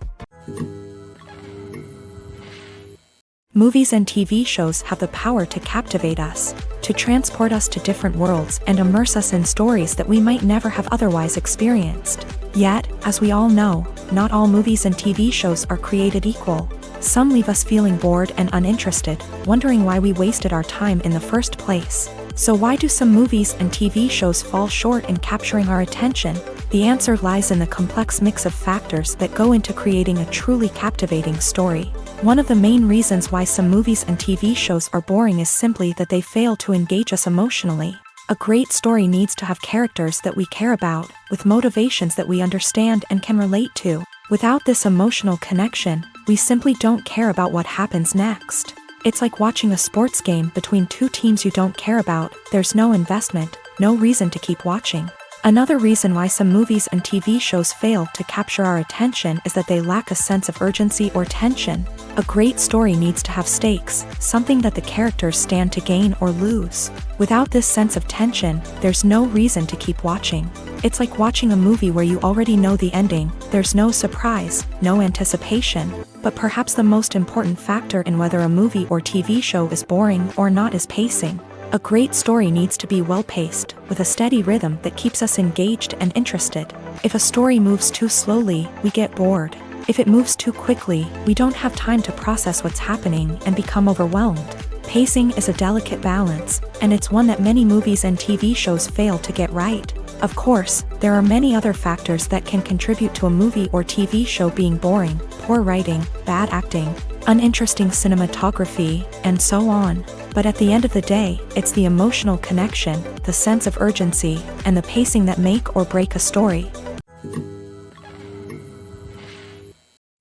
Movies and TV shows have the power to captivate us, to transport us to different worlds and immerse us in stories that we might never have otherwise experienced. Yet, as we all know, not all movies and TV shows are created equal. Some leave us feeling bored and uninterested, wondering why we wasted our time in the first place. So why do some movies and TV shows fall short in capturing our attention? The answer lies in the complex mix of factors that go into creating a truly captivating story. One of the main reasons why some movies and TV shows are boring is simply that they fail to engage us emotionally. A great story needs to have characters that we care about, with motivations that we understand and can relate to. Without this emotional connection, we simply don't care about what happens next. It's like watching a sports game between two teams you don't care about. There's no investment, no reason to keep watching. Another reason why some movies and TV shows fail to capture our attention is that they lack a sense of urgency or tension. A great story needs to have stakes, something that the characters stand to gain or lose. Without this sense of tension, there's no reason to keep watching. It's like watching a movie where you already know the ending. There's no surprise, no anticipation. But perhaps the most important factor in whether a movie or TV show is boring or not is pacing. A great story needs to be well-paced, with a steady rhythm that keeps us engaged and interested. If a story moves too slowly, we get bored. If it moves too quickly, we don't have time to process what's happening and become overwhelmed. Pacing is a delicate balance, and it's one that many movies and TV shows fail to get right. Of course, there are many other factors that can contribute to a movie or TV show being boring: poor writing, bad acting, uninteresting cinematography, and so on. But at the end of the day, it's the emotional connection, the sense of urgency, and the pacing that make or break a story.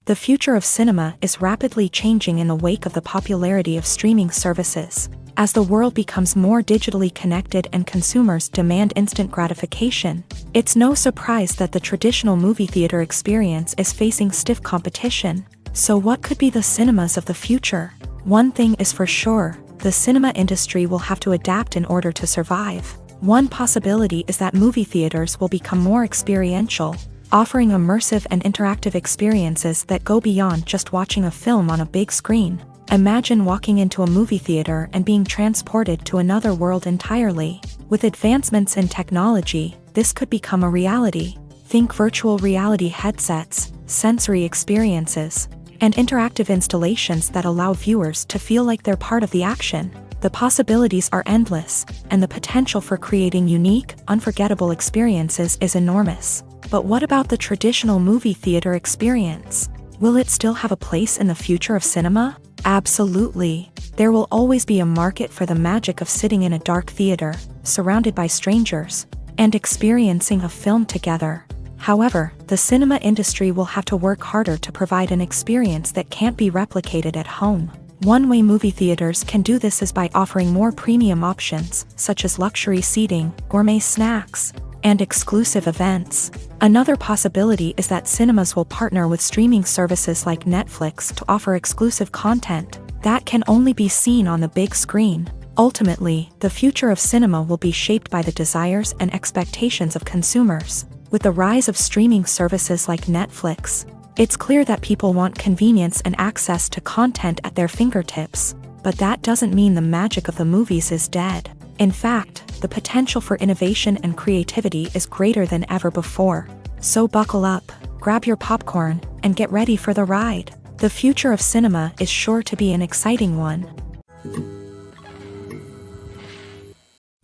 The future of cinema is rapidly changing in the wake of the popularity of streaming services. As the world becomes more digitally connected and consumers demand instant gratification, it's no surprise that the traditional movie theater experience is facing stiff competition. So what could be the cinemas of the future? One thing is for sure, the cinema industry will have to adapt in order to survive. One possibility is that movie theaters will become more experiential, offering immersive and interactive experiences that go beyond just watching a film on a big screen. Imagine walking into a movie theater and being transported to another world entirely. With advancements in technology, this could become a reality. Think virtual reality headsets, sensory experiences, and interactive installations that allow viewers to feel like they're part of the action. The possibilities are endless, and the potential for creating unique, unforgettable experiences is enormous. But what about the traditional movie theater experience? Will it still have a place in the future of cinema? Absolutely. There will always be a market for the magic of sitting in a dark theater, surrounded by strangers, and experiencing a film together. However, the cinema industry will have to work harder to provide an experience that can't be replicated at home. One way movie theaters can do this is by offering more premium options, such as luxury seating, gourmet snacks, and exclusive events. Another possibility is that cinemas will partner with streaming services like Netflix to offer exclusive content that can only be seen on the big screen. Ultimately, the future of cinema will be shaped by the desires and expectations of consumers. With the rise of streaming services like Netflix, it's clear that people want convenience and access to content at their fingertips. But that doesn't mean the magic of the movies is dead. In fact, the potential for innovation and creativity is greater than ever before. So buckle up, grab your popcorn, and get ready for the ride. The future of cinema is sure to be an exciting one.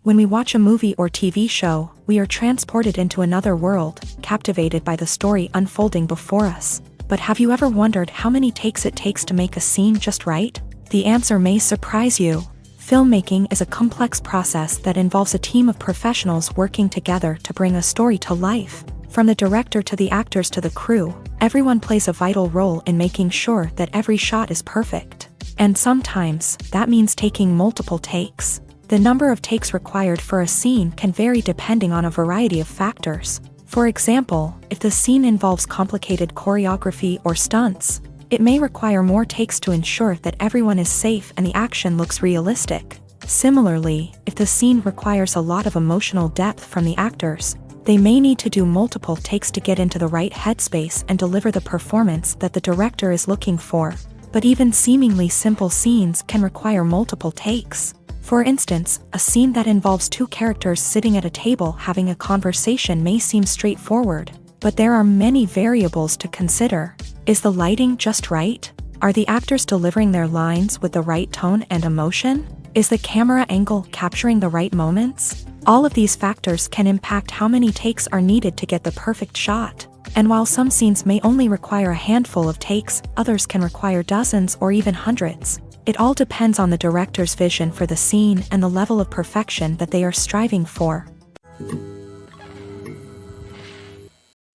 When we watch a movie or TV show, we are transported into another world, captivated by the story unfolding before us. But have you ever wondered how many takes it takes to make a scene just right? The answer may surprise you. Filmmaking is a complex process that involves a team of professionals working together to bring a story to life. From the director to the actors to the crew, everyone plays a vital role in making sure that every shot is perfect. And sometimes, that means taking multiple takes. The number of takes required for a scene can vary depending on a variety of factors. For example, if the scene involves complicated choreography or stunts, it may require more takes to ensure that everyone is safe and the action looks realistic. Similarly, if the scene requires a lot of emotional depth from the actors, they may need to do multiple takes to get into the right headspace and deliver the performance that the director is looking for. But even seemingly simple scenes can require multiple takes. For instance, a scene that involves two characters sitting at a table having a conversation may seem straightforward, but there are many variables to consider. Is the lighting just right? Are the actors delivering their lines with the right tone and emotion? Is the camera angle capturing the right moments? All of these factors can impact how many takes are needed to get the perfect shot. And while some scenes may only require a handful of takes, others can require dozens or even hundreds. It all depends on the director's vision for the scene and the level of perfection that they are striving for.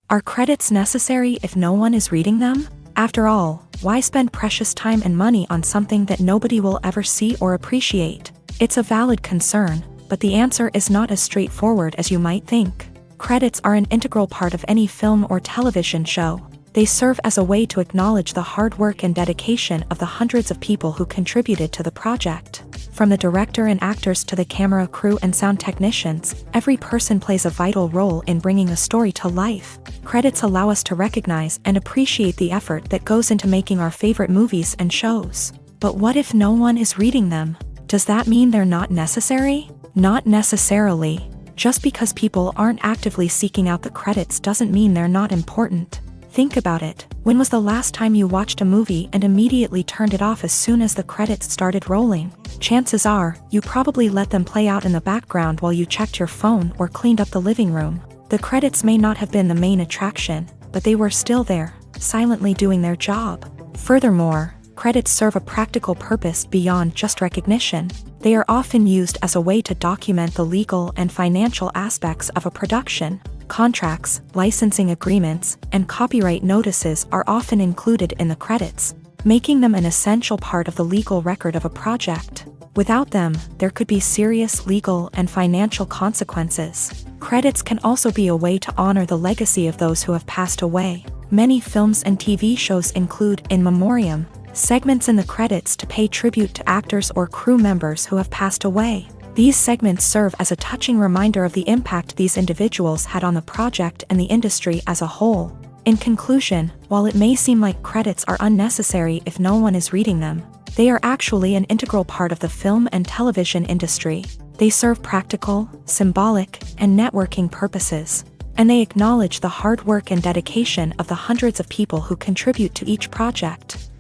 Are credits necessary if no one is reading them? After all, why spend precious time and money on something that nobody will ever see or appreciate? It's a valid concern, but the answer is not as straightforward as you might think. Credits are an integral part of any film or television show. They serve as a way to acknowledge the hard work and dedication of the hundreds of people who contributed to the project. From the director and actors to the camera crew and sound technicians, every person plays a vital role in bringing a story to life. Credits allow us to recognize and appreciate the effort that goes into making our favorite movies and shows. But what if no one is reading them? Does that mean they're not necessary? Not necessarily. Just because people aren't actively seeking out the credits doesn't mean they're not important. Think about it. When was the last time you watched a movie and immediately turned it off as soon as the credits started rolling? Chances are, you probably let them play out in the background while you checked your phone or cleaned up the living room. The credits may not have been the main attraction, but they were still there, silently doing their job. Furthermore, credits serve a practical purpose beyond just recognition. They are often used as a way to document the legal and financial aspects of a production. Contracts, licensing agreements, and copyright notices are often included in the credits, making them an essential part of the legal record of a project. Without them, there could be serious legal and financial consequences. Credits can also be a way to honor the legacy of those who have passed away. Many films and TV shows include in memoriam segments in the credits to pay tribute to actors or crew members who have passed away. These segments serve as a touching reminder of the impact these individuals had on the project and the industry as a whole. In conclusion, while it may seem like credits are unnecessary if no one is reading them, they are actually an integral part of the film and television industry. They serve practical, symbolic, and networking purposes, and they acknowledge the hard work and dedication of the hundreds of people who contribute to each project.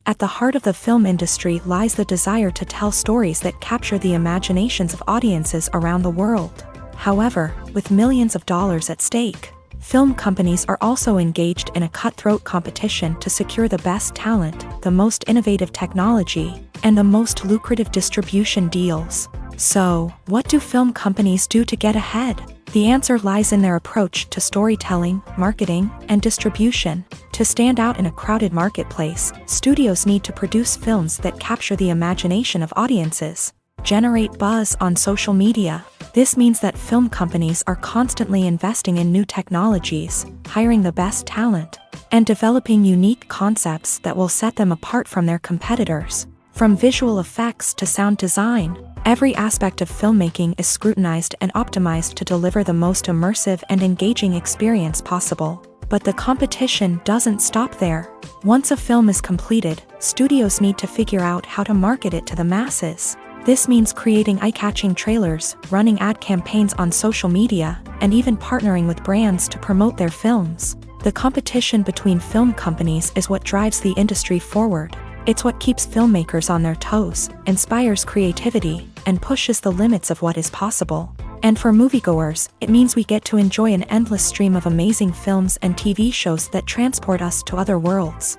At the heart of the film industry lies the desire to tell stories that capture the imaginations of audiences around the world. However, with millions of dollars at stake, film companies are also engaged in a cutthroat competition to secure the best talent, the most innovative technology, and the most lucrative distribution deals. So, what do film companies do to get ahead? The answer lies in their approach to storytelling, marketing, and distribution. To stand out in a crowded marketplace, studios need to produce films that capture the imagination of audiences, generate buzz on social media. This means that film companies are constantly investing in new technologies, hiring the best talent, and developing unique concepts that will set them apart from their competitors. From visual effects to sound design, every aspect of filmmaking is scrutinized and optimized to deliver the most immersive and engaging experience possible. But the competition doesn't stop there. Once a film is completed, studios need to figure out how to market it to the masses. This means creating eye-catching trailers, running ad campaigns on social media, and even partnering with brands to promote their films. The competition between film companies is what drives the industry forward. It's what keeps filmmakers on their toes, inspires creativity, and pushes the limits of what is possible. And for moviegoers, it means we get to enjoy an endless stream of amazing films and TV shows that transport us to other worlds.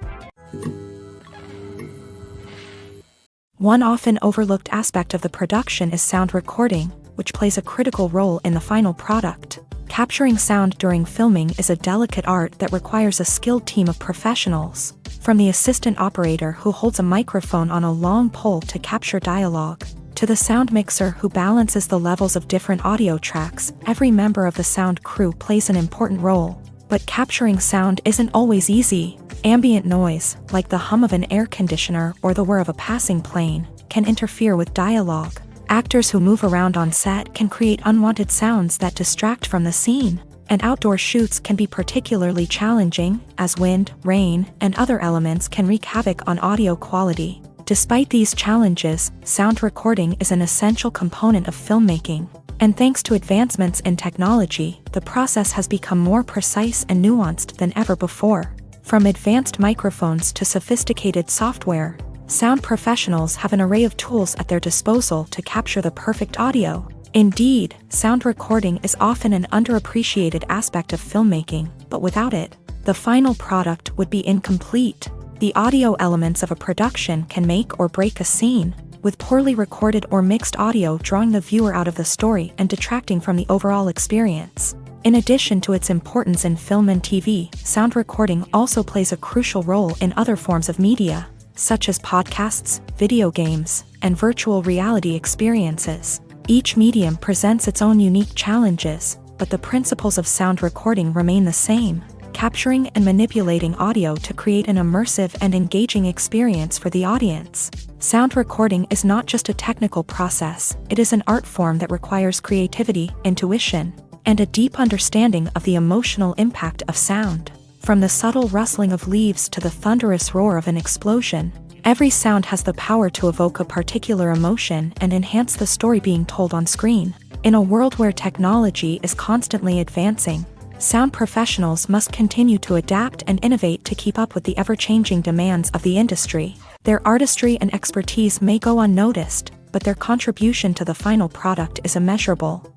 One often overlooked aspect of the production is sound recording, which plays a critical role in the final product. Capturing sound during filming is a delicate art that requires a skilled team of professionals. From the assistant operator who holds a microphone on a long pole to capture dialogue, to the sound mixer who balances the levels of different audio tracks, every member of the sound crew plays an important role. But capturing sound isn't always easy. Ambient noise, like the hum of an air conditioner or the whir of a passing plane, can interfere with dialogue. Actors who move around on set can create unwanted sounds that distract from the scene. And outdoor shoots can be particularly challenging, as wind, rain, and other elements can wreak havoc on audio quality. Despite these challenges, sound recording is an essential component of filmmaking. And thanks to advancements in technology, the process has become more precise and nuanced than ever before. From advanced microphones to sophisticated software, sound professionals have an array of tools at their disposal to capture the perfect audio. Indeed, sound recording is often an underappreciated aspect of filmmaking, but without it, the final product would be incomplete. The audio elements of a production can make or break a scene, with poorly recorded or mixed audio drawing the viewer out of the story and detracting from the overall experience. In addition to its importance in film and TV, sound recording also plays a crucial role in other forms of media, such as podcasts, video games, and virtual reality experiences. Each medium presents its own unique challenges, but the principles of sound recording remain the same, capturing and manipulating audio to create an immersive and engaging experience for the audience. Sound recording is not just a technical process, it is an art form that requires creativity, intuition, and a deep understanding of the emotional impact of sound. From the subtle rustling of leaves to the thunderous roar of an explosion, every sound has the power to evoke a particular emotion and enhance the story being told on screen. In a world where technology is constantly advancing, sound professionals must continue to adapt and innovate to keep up with the ever-changing demands of the industry. Their artistry and expertise may go unnoticed, but their contribution to the final product is immeasurable.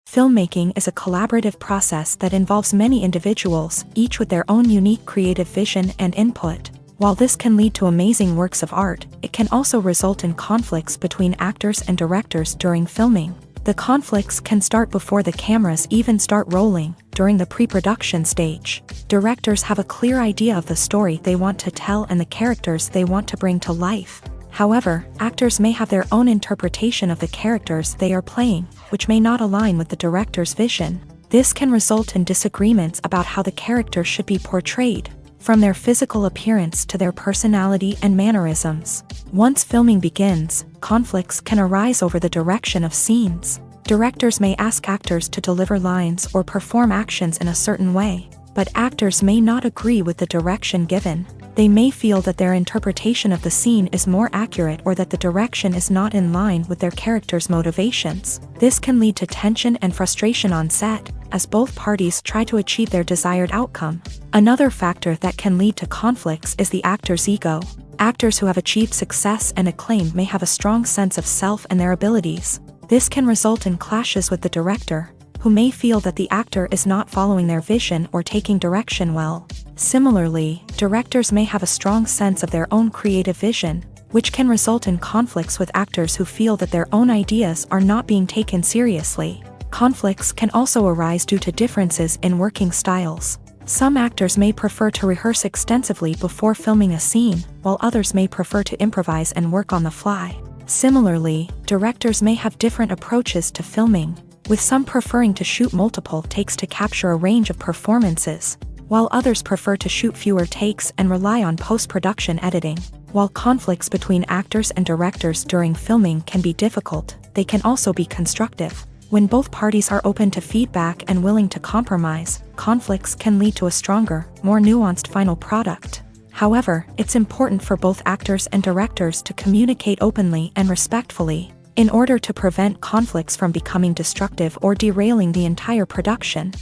Filmmaking is a collaborative process that involves many individuals, each with their own unique creative vision and input. While this can lead to amazing works of art, it can also result in conflicts between actors and directors during filming. The conflicts can start before the cameras even start rolling, during the pre-production stage. Directors have a clear idea of the story they want to tell and the characters they want to bring to life. However, actors may have their own interpretation of the characters they are playing, which may not align with the director's vision. This can result in disagreements about how the character should be portrayed. from their physical appearance to their personality and mannerisms. Once filming begins, conflicts can arise over the direction of scenes. Directors may ask actors to deliver lines or perform actions in a certain way, but actors may not agree with the direction given. They may feel that their interpretation of the scene is more accurate or that the direction is not in line with their character's motivations. This can lead to tension and frustration on set, as both parties try to achieve their desired outcome. Another factor that can lead to conflicts is the actor's ego. Actors who have achieved success and acclaim may have a strong sense of self and their abilities. This can result in clashes with the director, who may feel that the actor is not following their vision or taking direction well. Similarly, directors may have a strong sense of their own creative vision, which can result in conflicts with actors who feel that their own ideas are not being taken seriously. Conflicts can also arise due to differences in working styles. Some actors may prefer to rehearse extensively before filming a scene, while others may prefer to improvise and work on the fly. Similarly, directors may have different approaches to filming, with some preferring to shoot multiple takes to capture a range of performances, while others prefer to shoot fewer takes and rely on post-production editing. While conflicts between actors and directors during filming can be difficult, they can also be constructive. When both parties are open to feedback and willing to compromise, conflicts can lead to a stronger, more nuanced final product. However, it's important for both actors and directors to communicate openly and respectfully, in order to prevent conflicts from becoming destructive or derailing the entire production.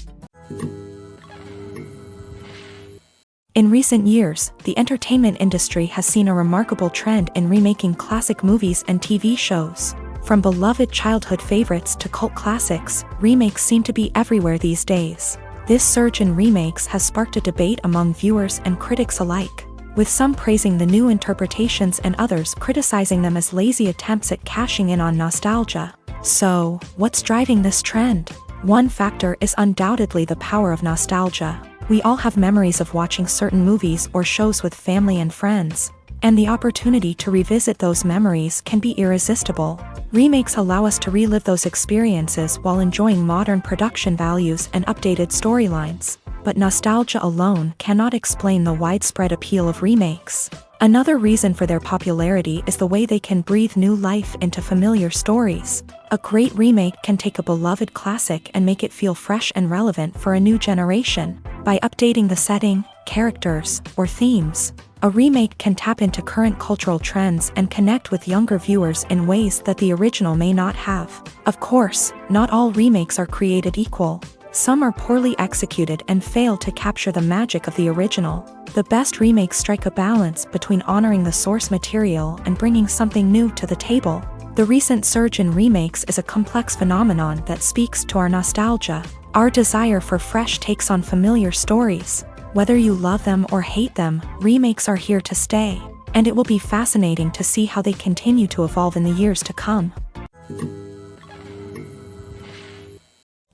In recent years, the entertainment industry has seen a remarkable trend in remaking classic movies and TV shows. From beloved childhood favorites to cult classics, remakes seem to be everywhere these days. This surge in remakes has sparked a debate among viewers and critics alike, with some praising the new interpretations and others criticizing them as lazy attempts at cashing in on nostalgia. So, what's driving this trend? One factor is undoubtedly the power of nostalgia. We all have memories of watching certain movies or shows with family and friends, and the opportunity to revisit those memories can be irresistible. Remakes allow us to relive those experiences while enjoying modern production values and updated storylines. But nostalgia alone cannot explain the widespread appeal of remakes. Another reason for their popularity is the way they can breathe new life into familiar stories. A great remake can take a beloved classic and make it feel fresh and relevant for a new generation. By updating the setting, characters, or themes, a remake can tap into current cultural trends and connect with younger viewers in ways that the original may not have. Of course, not all remakes are created equal. Some are poorly executed and fail to capture the magic of the original. The best remakes strike a balance between honoring the source material and bringing something new to the table. The recent surge in remakes is a complex phenomenon that speaks to our nostalgia, our desire for fresh takes on familiar stories. Whether you love them or hate them, remakes are here to stay, and it will be fascinating to see how they continue to evolve in the years to come.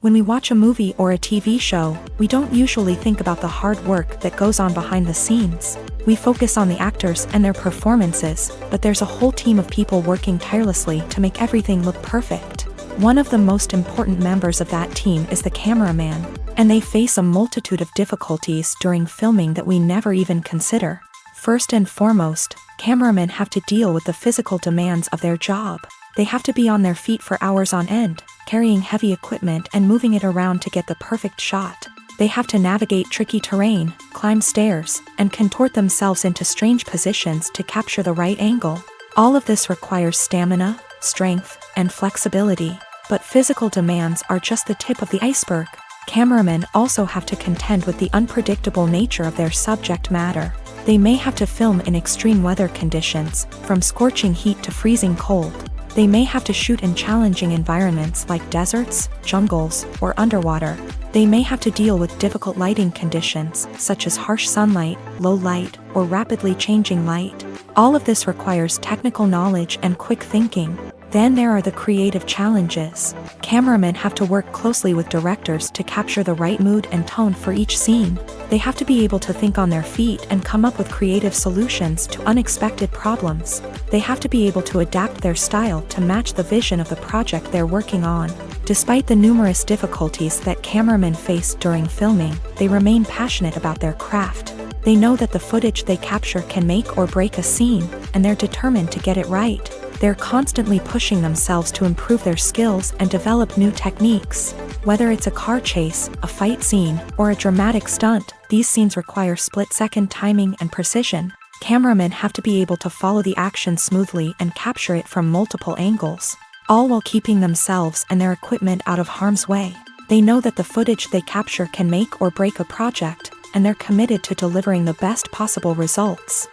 When we watch a movie or a TV show, we don't usually think about the hard work that goes on behind the scenes. We focus on the actors and their performances, but there's a whole team of people working tirelessly to make everything look perfect. One of the most important members of that team is the cameraman, and they face a multitude of difficulties during filming that we never even consider. First and foremost, cameramen have to deal with the physical demands of their job. They have to be on their feet for hours on end, carrying heavy equipment and moving it around to get the perfect shot. They have to navigate tricky terrain, climb stairs, and contort themselves into strange positions to capture the right angle. All of this requires stamina, strength, and flexibility. But physical demands are just the tip of the iceberg. Cameramen also have to contend with the unpredictable nature of their subject matter. They may have to film in extreme weather conditions, from scorching heat to freezing cold. They may have to shoot in challenging environments like deserts, jungles, or underwater. They may have to deal with difficult lighting conditions, such as harsh sunlight, low light, or rapidly changing light. All of this requires technical knowledge and quick thinking. Then there are the creative challenges. Cameramen have to work closely with directors to capture the right mood and tone for each scene. They have to be able to think on their feet and come up with creative solutions to unexpected problems. They have to be able to adapt their style to match the vision of the project they're working on. Despite the numerous difficulties that cameramen face during filming, they remain passionate about their craft. They know that the footage they capture can make or break a scene, and they're determined to get it right. They're constantly pushing themselves to improve their skills and develop new techniques. Whether it's a car chase, a fight scene, or a dramatic stunt, these scenes require split-second timing and precision. Cameramen have to be able to follow the action smoothly and capture it from multiple angles, all while keeping themselves and their equipment out of harm's way. They know that the footage they capture can make or break a project, and they're committed to delivering the best possible results.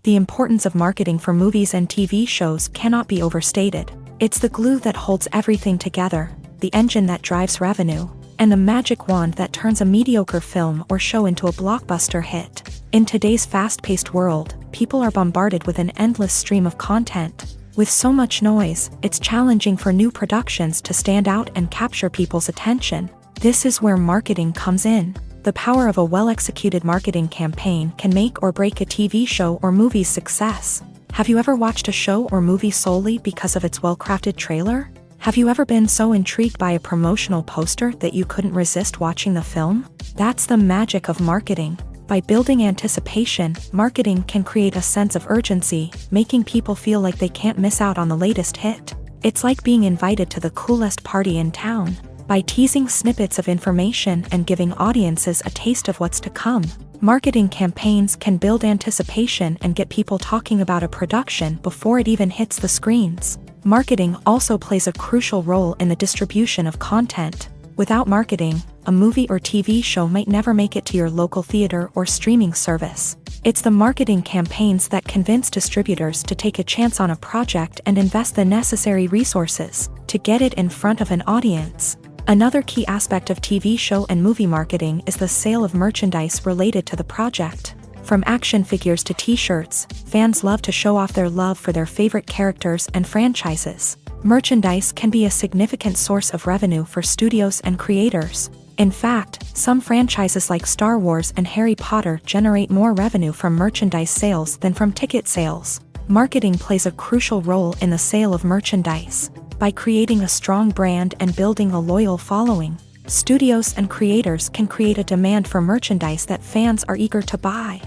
The importance of marketing for movies and TV shows cannot be overstated. It's the glue that holds everything together, the engine that drives revenue, and the magic wand that turns a mediocre film or show into a blockbuster hit. In today's fast-paced world, people are bombarded with an endless stream of content. With so much noise, it's challenging for new productions to stand out and capture people's attention. This is where marketing comes in. The power of a well-executed marketing campaign can make or break a TV show or movie's success. Have you ever watched a show or movie solely because of its well-crafted trailer? Have you ever been so intrigued by a promotional poster that you couldn't resist watching the film? That's the magic of marketing. By building anticipation, marketing can create a sense of urgency, making people feel like they can't miss out on the latest hit. It's like being invited to the coolest party in town. By teasing snippets of information and giving audiences a taste of what's to come, marketing campaigns can build anticipation and get people talking about a production before it even hits the screens. Marketing also plays a crucial role in the distribution of content. Without marketing, a movie or TV show might never make it to your local theater or streaming service. It's the marketing campaigns that convince distributors to take a chance on a project and invest the necessary resources to get it in front of an audience. Another key aspect of TV show and movie marketing is the sale of merchandise related to the project. From action figures to t-shirts, fans love to show off their love for their favorite characters and franchises. Merchandise can be a significant source of revenue for studios and creators. In fact, some franchises like Star Wars and Harry Potter generate more revenue from merchandise sales than from ticket sales. Marketing plays a crucial role in the sale of merchandise. By creating a strong brand and building a loyal following, studios and creators can create a demand for merchandise that fans are eager to buy.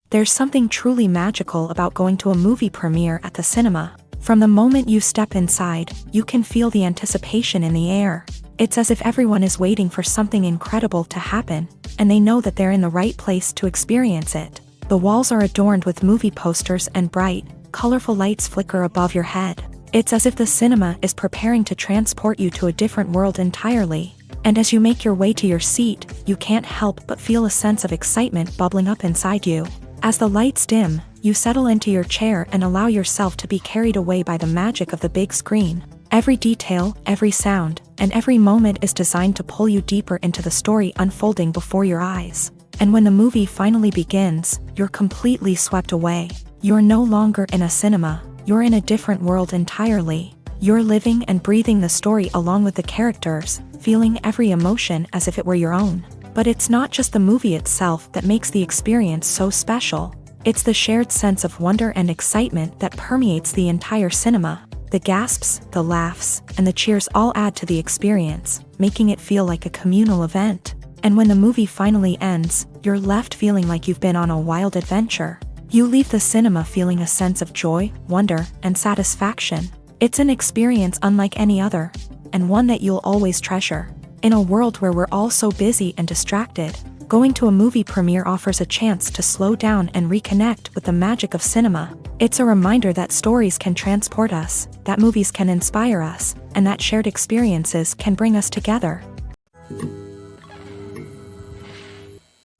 There's something truly magical about going to a movie premiere at the cinema. From the moment you step inside, you can feel the anticipation in the air. It's as if everyone is waiting for something incredible to happen, and they know that they're in the right place to experience it. The walls are adorned with movie posters and bright, colorful lights flicker above your head. It's as if the cinema is preparing to transport you to a different world entirely. And as you make your way to your seat, you can't help but feel a sense of excitement bubbling up inside you. As the lights dim, you settle into your chair and allow yourself to be carried away by the magic of the big screen. Every detail, every sound, and every moment is designed to pull you deeper into the story unfolding before your eyes. And when the movie finally begins, you're completely swept away. You're no longer in a cinema, you're in a different world entirely. You're living and breathing the story along with the characters, feeling every emotion as if it were your own. But it's not just the movie itself that makes the experience so special. It's the shared sense of wonder and excitement that permeates the entire cinema. The gasps, the laughs, and the cheers all add to the experience, making it feel like a communal event. And when the movie finally ends, you're left feeling like you've been on a wild adventure. You leave the cinema feeling a sense of joy, wonder, and satisfaction. It's an experience unlike any other, and one that you'll always treasure. In a world where we're all so busy and distracted, going to a movie premiere offers a chance to slow down and reconnect with the magic of cinema. It's a reminder that stories can transport us, that movies can inspire us, and that shared experiences can bring us together.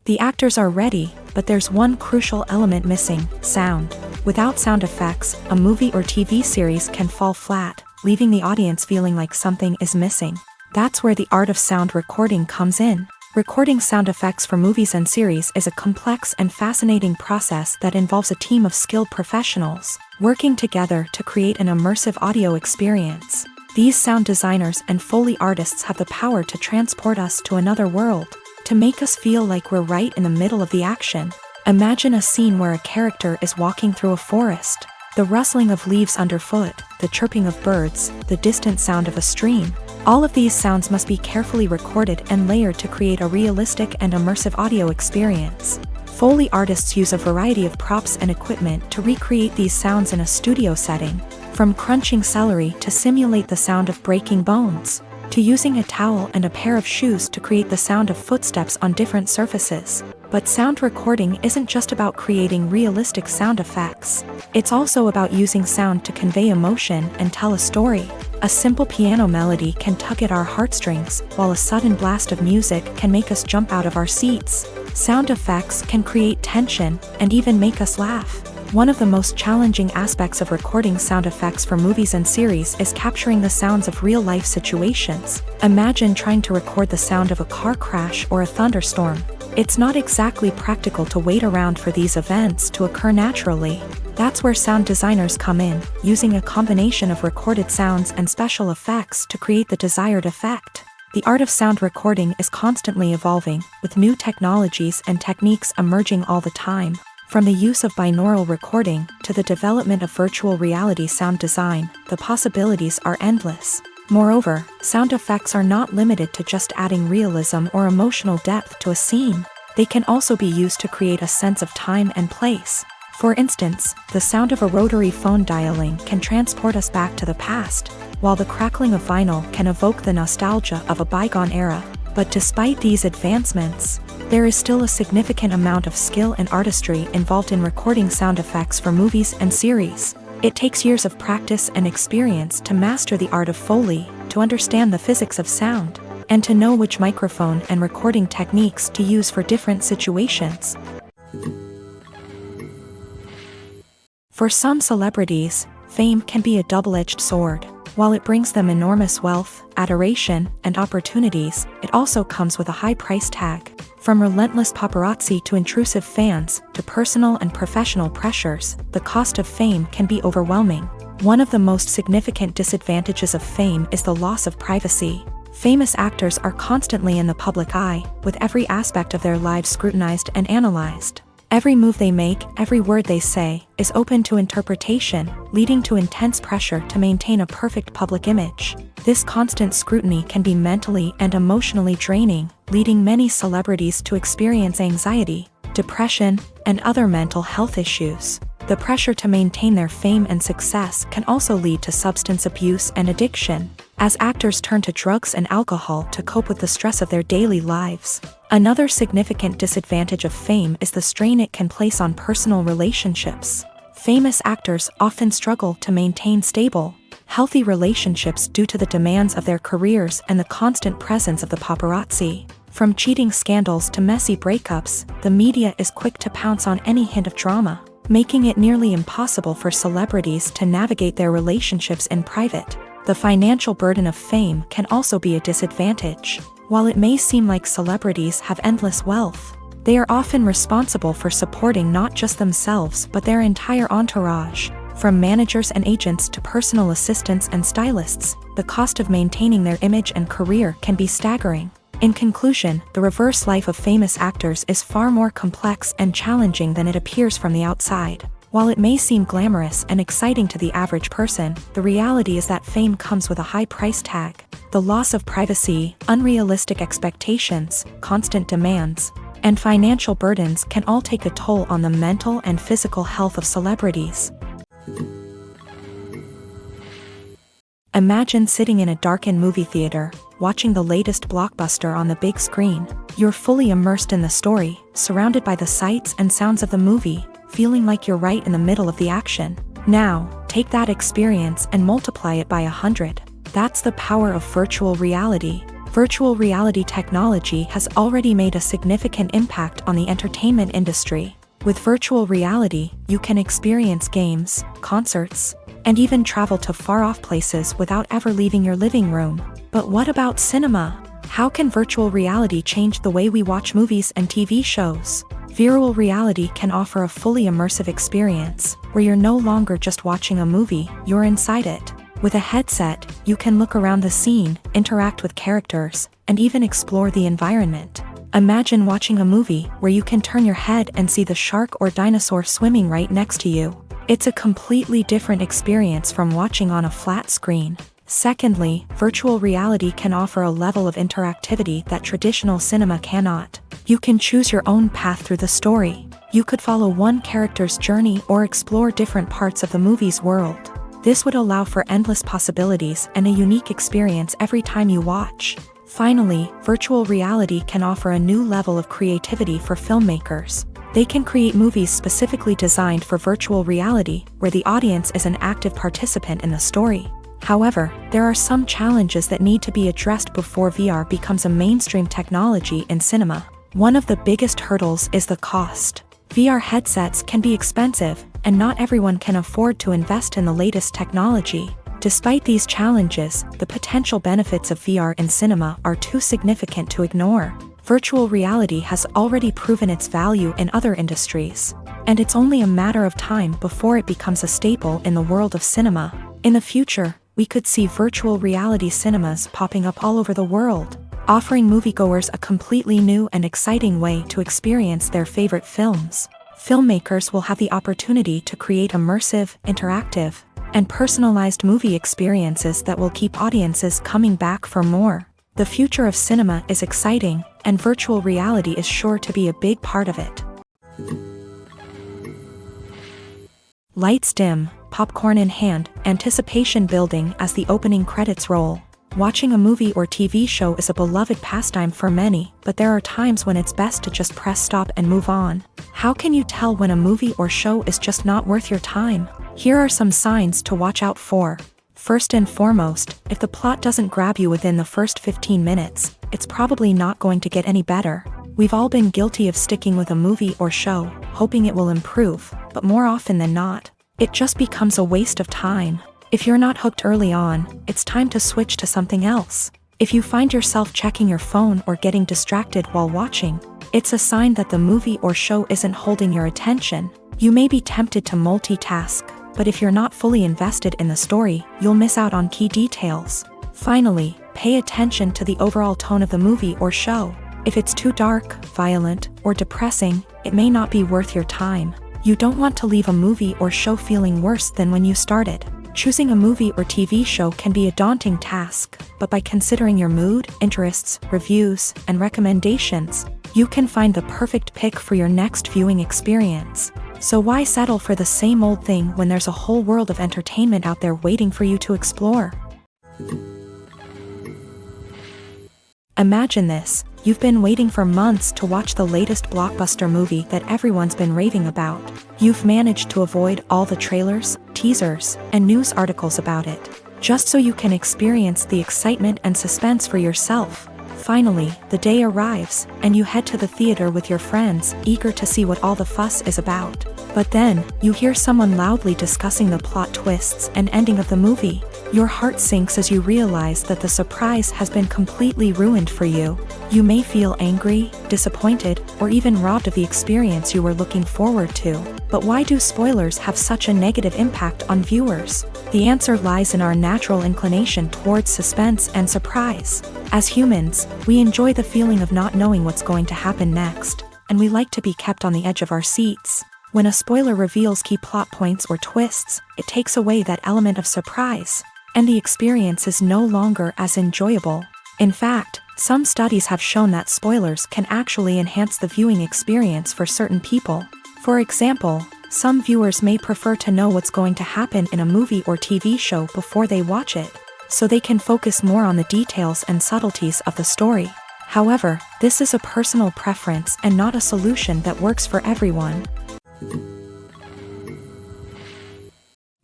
The actors are ready, but there's one crucial element missing: sound. Without sound effects, a movie or TV series can fall flat, leaving the audience feeling like something is missing. That's where the art of sound recording comes in. Recording sound effects for movies and series is a complex and fascinating process that involves a team of skilled professionals working together to create an immersive audio experience. These sound designers and Foley artists have the power to transport us to another world, to make us feel like we're right in the middle of the action. Imagine a scene where a character is walking through a forest. The rustling of leaves underfoot, the chirping of birds, the distant sound of a stream. All of these sounds must be carefully recorded and layered to create a realistic and immersive audio experience. Foley artists use a variety of props and equipment to recreate these sounds in a studio setting, from crunching celery to simulate the sound of breaking bones, to using a towel and a pair of shoes to create the sound of footsteps on different surfaces. But sound recording isn't just about creating realistic sound effects. It's also about using sound to convey emotion and tell a story. A simple piano melody can tug at our heartstrings, while a sudden blast of music can make us jump out of our seats. Sound effects can create tension and even make us laugh. One of the most challenging aspects of recording sound effects for movies and series is capturing the sounds of real-life situations. Imagine trying to record the sound of a car crash or a thunderstorm. It's not exactly practical to wait around for these events to occur naturally. That's where sound designers come in, using a combination of recorded sounds and special effects to create the desired effect. The art of sound recording is constantly evolving, with new technologies and techniques emerging all the time. From the use of binaural recording to the development of virtual reality sound design, the possibilities are endless. Moreover, sound effects are not limited to just adding realism or emotional depth to a scene. They can also be used to create a sense of time and place. For instance, the sound of a rotary phone dialing can transport us back to the past, while the crackling of vinyl can evoke the nostalgia of a bygone era. But despite these advancements, there is still a significant amount of skill and artistry involved in recording sound effects for movies and series. It takes years of practice and experience to master the art of Foley, to understand the physics of sound, and to know which microphone and recording techniques to use for different situations. For some celebrities, fame can be a double-edged sword. While it brings them enormous wealth, adoration, and opportunities, it also comes with a high price tag. From relentless paparazzi to intrusive fans, to personal and professional pressures, the cost of fame can be overwhelming. One of the most significant disadvantages of fame is the loss of privacy. Famous actors are constantly in the public eye, with every aspect of their lives scrutinized and analyzed. Every move they make, every word they say, is open to interpretation, leading to intense pressure to maintain a perfect public image. This constant scrutiny can be mentally and emotionally draining, leading many celebrities to experience anxiety, depression, and other mental health issues. The pressure to maintain their fame and success can also lead to substance abuse and addiction, as actors turn to drugs and alcohol to cope with the stress of their daily lives. Another significant disadvantage of fame is the strain it can place on personal relationships. Famous actors often struggle to maintain stable, healthy relationships due to the demands of their careers and the constant presence of the paparazzi. From cheating scandals to messy breakups, the media is quick to pounce on any hint of drama, making it nearly impossible for celebrities to navigate their relationships in private. The financial burden of fame can also be a disadvantage. While it may seem like celebrities have endless wealth, they are often responsible for supporting not just themselves but their entire entourage. From managers and agents to personal assistants and stylists, the cost of maintaining their image and career can be staggering. In conclusion, the reverse life of famous actors is far more complex and challenging than it appears from the outside. While it may seem glamorous and exciting to the average person, the reality is that fame comes with a high price tag. The loss of privacy, unrealistic expectations, constant demands, and financial burdens can all take a toll on the mental and physical health of celebrities. Imagine sitting in a darkened movie theater, watching the latest blockbuster on the big screen. You're fully immersed in the story, surrounded by the sights and sounds of the movie, feeling like you're right in the middle of the action. Now, take that experience and multiply it by 100. That's the power of virtual reality. Virtual reality technology has already made a significant impact on the entertainment industry. With virtual reality, you can experience games, concerts, and even travel to far-off places without ever leaving your living room. But what about cinema? How can virtual reality change the way we watch movies and TV shows? Virtual reality can offer a fully immersive experience, where you're no longer just watching a movie, you're inside it. With a headset, you can look around the scene, interact with characters, and even explore the environment. Imagine watching a movie where you can turn your head and see the shark or dinosaur swimming right next to you. It's a completely different experience from watching on a flat screen. Secondly, virtual reality can offer a level of interactivity that traditional cinema cannot. You can choose your own path through the story. You could follow one character's journey or explore different parts of the movie's world. This would allow for endless possibilities and a unique experience every time you watch. Finally, virtual reality can offer a new level of creativity for filmmakers. They can create movies specifically designed for virtual reality, where the audience is an active participant in the story. However, there are some challenges that need to be addressed before VR becomes a mainstream technology in cinema. One of the biggest hurdles is the cost. VR headsets can be expensive, and not everyone can afford to invest in the latest technology. Despite these challenges, the potential benefits of VR in cinema are too significant to ignore. Virtual reality has already proven its value in other industries, and it's only a matter of time before it becomes a staple in the world of cinema. In the future, we could see virtual reality cinemas popping up all over the world, offering moviegoers a completely new and exciting way to experience their favorite films. Filmmakers will have the opportunity to create immersive, interactive, and personalized movie experiences that will keep audiences coming back for more. The future of cinema is exciting, and virtual reality is sure to be a big part of it. Lights dim, popcorn in hand, anticipation building as the opening credits roll. Watching a movie or TV show is a beloved pastime for many, but there are times when it's best to just press stop and move on. How can you tell when a movie or show is just not worth your time? Here are some signs to watch out for. First and foremost, if the plot doesn't grab you within the first 15 minutes, it's probably not going to get any better. We've all been guilty of sticking with a movie or show, hoping it will improve, but more often than not, it just becomes a waste of time. If you're not hooked early on, it's time to switch to something else. If you find yourself checking your phone or getting distracted while watching, it's a sign that the movie or show isn't holding your attention. You may be tempted to multitask, but if you're not fully invested in the story, you'll miss out on key details. Finally, pay attention to the overall tone of the movie or show. If it's too dark, violent, or depressing, it may not be worth your time. You don't want to leave a movie or show feeling worse than when you started. Choosing a movie or TV show can be a daunting task, but by considering your mood, interests, reviews, and recommendations, you can find the perfect pick for your next viewing experience. So why settle for the same old thing when there's a whole world of entertainment out there waiting for you to explore? Imagine this. You've been waiting for months to watch the latest blockbuster movie that everyone's been raving about. You've managed to avoid all the trailers, teasers, and news articles about it, just so you can experience the excitement and suspense for yourself. Finally, the day arrives, and you head to the theater with your friends, eager to see what all the fuss is about. But then, you hear someone loudly discussing the plot twists and ending of the movie. Your heart sinks as you realize that the surprise has been completely ruined for you. You may feel angry, disappointed, or even robbed of the experience you were looking forward to. But why do spoilers have such a negative impact on viewers? The answer lies in our natural inclination towards suspense and surprise. As humans, we enjoy the feeling of not knowing what's going to happen next, and we like to be kept on the edge of our seats. When a spoiler reveals key plot points or twists, it takes away that element of surprise, and the experience is no longer as enjoyable. In fact, some studies have shown that spoilers can actually enhance the viewing experience for certain people. For example, some viewers may prefer to know what's going to happen in a movie or TV show before they watch it, so they can focus more on the details and subtleties of the story. However, this is a personal preference and not a solution that works for everyone.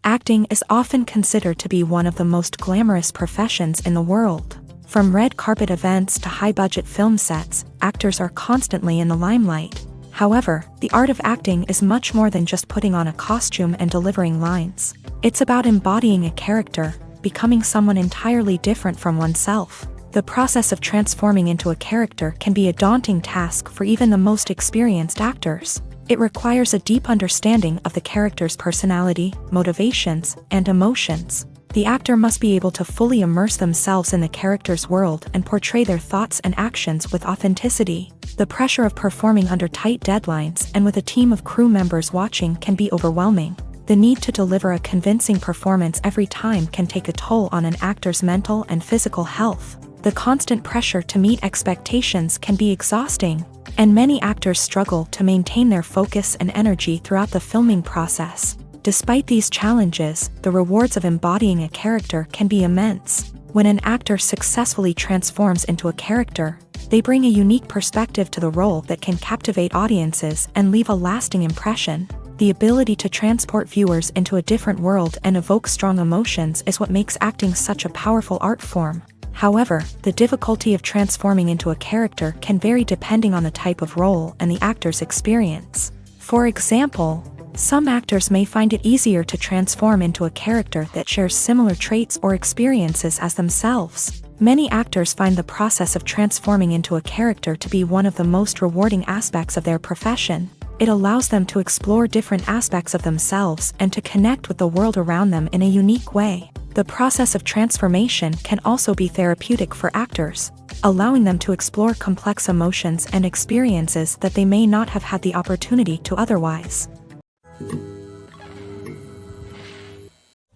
Acting is often considered to be one of the most glamorous professions in the world. From red carpet events to high-budget film sets, actors are constantly in the limelight. However, the art of acting is much more than just putting on a costume and delivering lines. It's about embodying a character, becoming someone entirely different from oneself. The process of transforming into a character can be a daunting task for even the most experienced actors. It requires a deep understanding of the character's personality, motivations, and emotions. The actor must be able to fully immerse themselves in the character's world and portray their thoughts and actions with authenticity. The pressure of performing under tight deadlines and with a team of crew members watching can be overwhelming. The need to deliver a convincing performance every time can take a toll on an actor's mental and physical health. The constant pressure to meet expectations can be exhausting, and many actors struggle to maintain their focus and energy throughout the filming process. Despite these challenges, the rewards of embodying a character can be immense. When an actor successfully transforms into a character, they bring a unique perspective to the role that can captivate audiences and leave a lasting impression. The ability to transport viewers into a different world and evoke strong emotions is what makes acting such a powerful art form. However, the difficulty of transforming into a character can vary depending on the type of role and the actor's experience. For example, some actors may find it easier to transform into a character that shares similar traits or experiences as themselves. Many actors find the process of transforming into a character to be one of the most rewarding aspects of their profession. It allows them to explore different aspects of themselves and to connect with the world around them in a unique way. The process of transformation can also be therapeutic for actors, allowing them to explore complex emotions and experiences that they may not have had the opportunity to otherwise.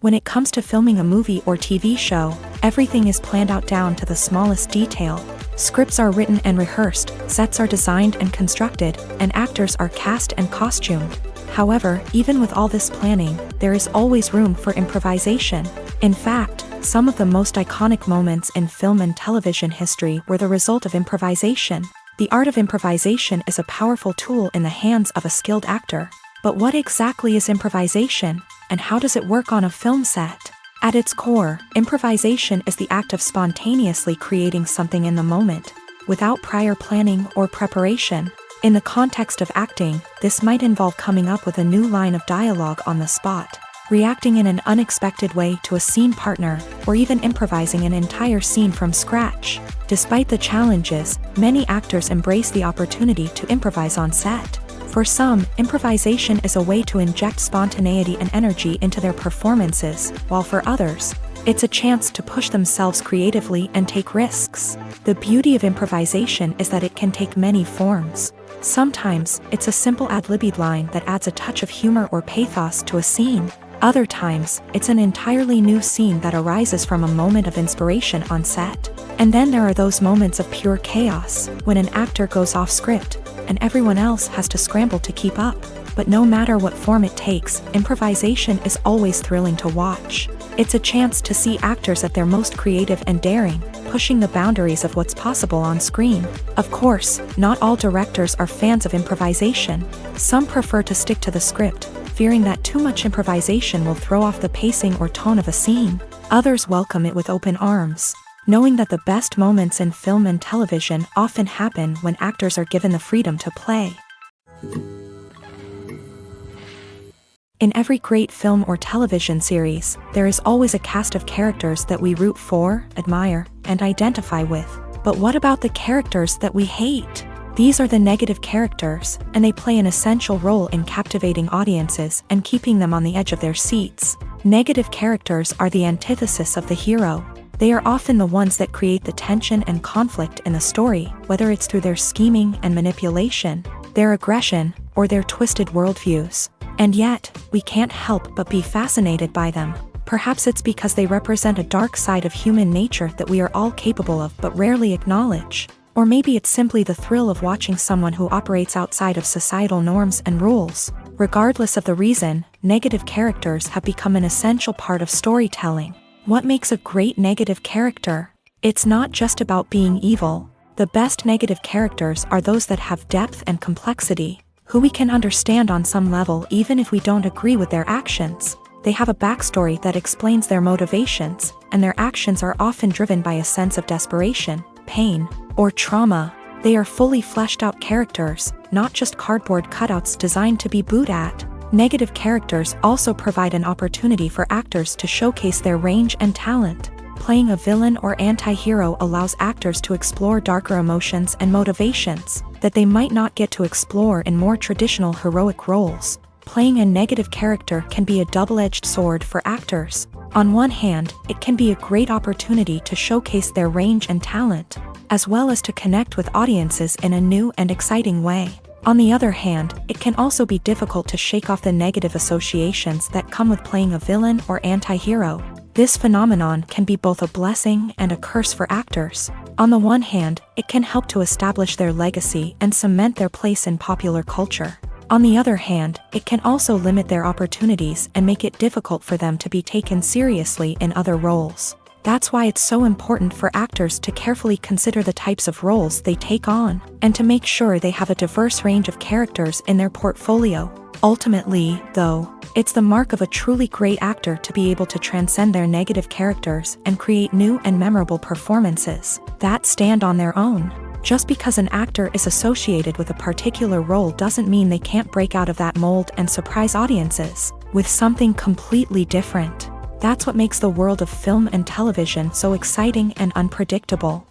When it comes to filming a movie or TV show, everything is planned out down to the smallest detail. Scripts are written and rehearsed, sets are designed and constructed, and actors are cast and costumed. However, even with all this planning, there is always room for improvisation. In fact, some of the most iconic moments in film and television history were the result of improvisation. The art of improvisation is a powerful tool in the hands of a skilled actor. But what exactly is improvisation, and how does it work on a film set? At its core, improvisation is the act of spontaneously creating something in the moment, without prior planning or preparation. In the context of acting, this might involve coming up with a new line of dialogue on the spot, reacting in an unexpected way to a scene partner, or even improvising an entire scene from scratch. Despite the challenges, many actors embrace the opportunity to improvise on set. For some, improvisation is a way to inject spontaneity and energy into their performances, while for others, it's a chance to push themselves creatively and take risks. The beauty of improvisation is that it can take many forms. Sometimes, it's a simple ad-libbed line that adds a touch of humor or pathos to a scene. Other times, it's an entirely new scene that arises from a moment of inspiration on set. And then there are those moments of pure chaos, when an actor goes off script, and everyone else has to scramble to keep up. But no matter what form it takes, improvisation is always thrilling to watch. It's a chance to see actors at their most creative and daring, pushing the boundaries of what's possible on screen. Of course, not all directors are fans of improvisation. Some prefer to stick to the script, fearing that too much improvisation will throw off the pacing or tone of a scene. Others welcome it with open arms, knowing that the best moments in film and television often happen when actors are given the freedom to play. In every great film or television series, there is always a cast of characters that we root for, admire, and identify with. But what about the characters that we hate? These are the negative characters, and they play an essential role in captivating audiences and keeping them on the edge of their seats. Negative characters are the antithesis of the hero. They are often the ones that create the tension and conflict in the story, whether it's through their scheming and manipulation, their aggression, or their twisted worldviews. And yet, we can't help but be fascinated by them. Perhaps it's because they represent a dark side of human nature that we are all capable of but rarely acknowledge. Or maybe it's simply the thrill of watching someone who operates outside of societal norms and rules. Regardless of the reason, negative characters have become an essential part of storytelling. What makes a great negative character? It's not just about being evil. The best negative characters are those that have depth and complexity, who we can understand on some level even if we don't agree with their actions. They have a backstory that explains their motivations, and their actions are often driven by a sense of desperation, pain, or trauma. They are fully fleshed out characters, not just cardboard cutouts designed to be booed at. Negative characters also provide an opportunity for actors to showcase their range and talent. Playing a villain or anti-hero allows actors to explore darker emotions and motivations that they might not get to explore in more traditional heroic roles. Playing a negative character can be a double-edged sword for actors. On one hand, it can be a great opportunity to showcase their range and talent, as well as to connect with audiences in a new and exciting way. On the other hand, it can also be difficult to shake off the negative associations that come with playing a villain or anti-hero. This phenomenon can be both a blessing and a curse for actors. On the one hand, it can help to establish their legacy and cement their place in popular culture. On the other hand, it can also limit their opportunities and make it difficult for them to be taken seriously in other roles. That's why it's so important for actors to carefully consider the types of roles they take on, and to make sure they have a diverse range of characters in their portfolio. Ultimately, though, it's the mark of a truly great actor to be able to transcend their negative characters and create new and memorable performances that stand on their own. Just because an actor is associated with a particular role doesn't mean they can't break out of that mold and surprise audiences with something completely different. That's what makes the world of film and television so exciting and unpredictable.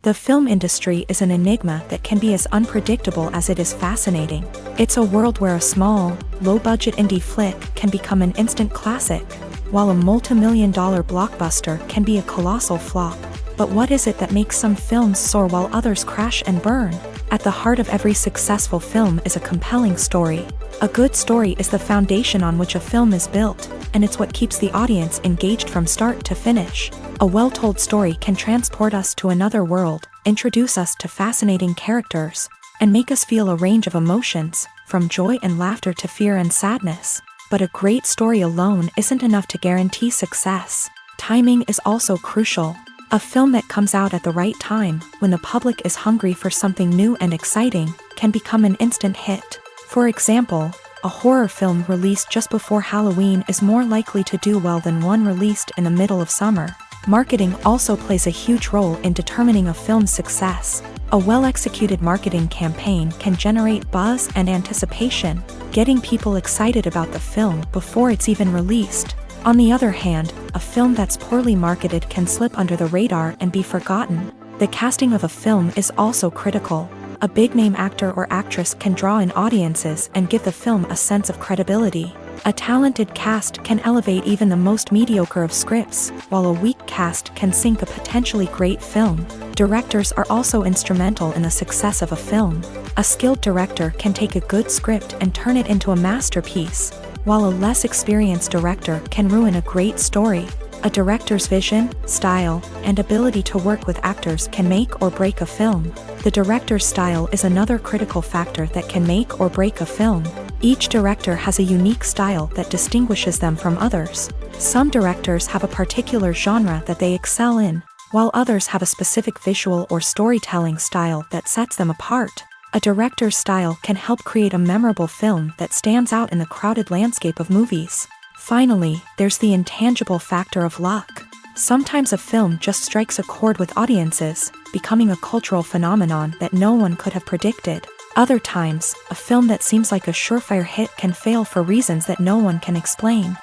The film industry is an enigma that can be as unpredictable as it is fascinating. It's a world where a small, low-budget indie flick can become an instant classic, while a multi-million-dollar blockbuster can be a colossal flop. But what is it that makes some films soar while others crash and burn? At the heart of every successful film is a compelling story. A good story is the foundation on which a film is built, and it's what keeps the audience engaged from start to finish. A well-told story can transport us to another world, introduce us to fascinating characters, and make us feel a range of emotions, from joy and laughter to fear and sadness. But a great story alone isn't enough to guarantee success. Timing is also crucial. A film that comes out at the right time, when the public is hungry for something new and exciting, can become an instant hit. For example, a horror film released just before Halloween is more likely to do well than one released in the middle of summer. Marketing also plays a huge role in determining a film's success. A well-executed marketing campaign can generate buzz and anticipation, getting people excited about the film before it's even released. On the other hand, a film that's poorly marketed can slip under the radar and be forgotten. The casting of a film is also critical. A big-name actor or actress can draw in audiences and give the film a sense of credibility. A talented cast can elevate even the most mediocre of scripts, while a weak cast can sink a potentially great film. Directors are also instrumental in the success of a film. A skilled director can take a good script and turn it into a masterpiece, while a less experienced director can ruin a great story. A director's vision, style, and ability to work with actors can make or break a film. The director's style is another critical factor that can make or break a film. Each director has a unique style that distinguishes them from others. Some directors have a particular genre that they excel in, while others have a specific visual or storytelling style that sets them apart. A director's style can help create a memorable film that stands out in the crowded landscape of movies. Finally, there's the intangible factor of luck. Sometimes a film just strikes a chord with audiences, becoming a cultural phenomenon that no one could have predicted. Other times, a film that seems like a surefire hit can fail for reasons that no one can explain.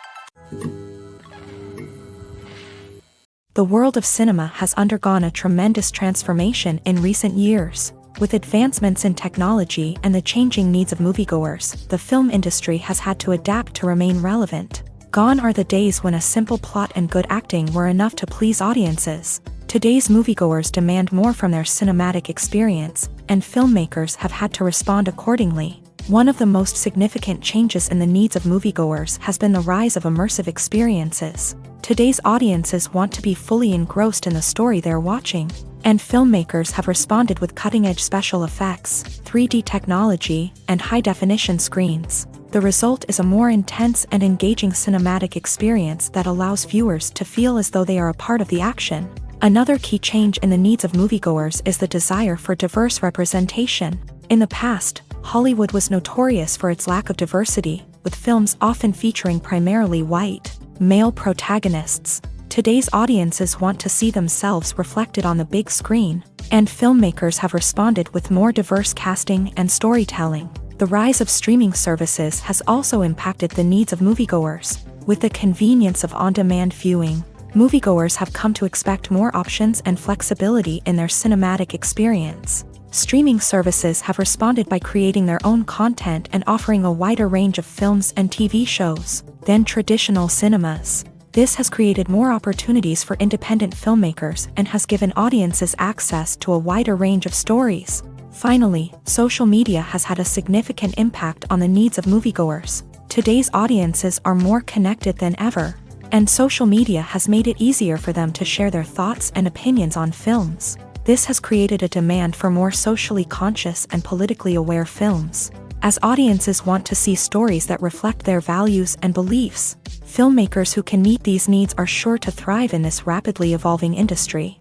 The world of cinema has undergone a tremendous transformation in recent years. With advancements in technology and the changing needs of moviegoers, the film industry has had to adapt to remain relevant. Gone are the days when a simple plot and good acting were enough to please audiences. Today's moviegoers demand more from their cinematic experience, and filmmakers have had to respond accordingly. One of the most significant changes in the needs of moviegoers has been the rise of immersive experiences. Today's audiences want to be fully engrossed in the story they're watching, and filmmakers have responded with cutting-edge special effects, 3D technology, and high-definition screens. The result is a more intense and engaging cinematic experience that allows viewers to feel as though they are a part of the action. Another key change in the needs of moviegoers is the desire for diverse representation. In the past, Hollywood was notorious for its lack of diversity, with films often featuring primarily white, male protagonists. Today's audiences want to see themselves reflected on the big screen, and filmmakers have responded with more diverse casting and storytelling. The rise of streaming services has also impacted the needs of moviegoers. With the convenience of on-demand viewing, moviegoers have come to expect more options and flexibility in their cinematic experience. Streaming services have responded by creating their own content and offering a wider range of films and TV shows than traditional cinemas. This has created more opportunities for independent filmmakers and has given audiences access to a wider range of stories. Finally, social media has had a significant impact on the needs of moviegoers. Today's audiences are more connected than ever, and social media has made it easier for them to share their thoughts and opinions on films. This has created a demand for more socially conscious and politically aware films. As audiences want to see stories that reflect their values and beliefs, filmmakers who can meet these needs are sure to thrive in this rapidly evolving industry.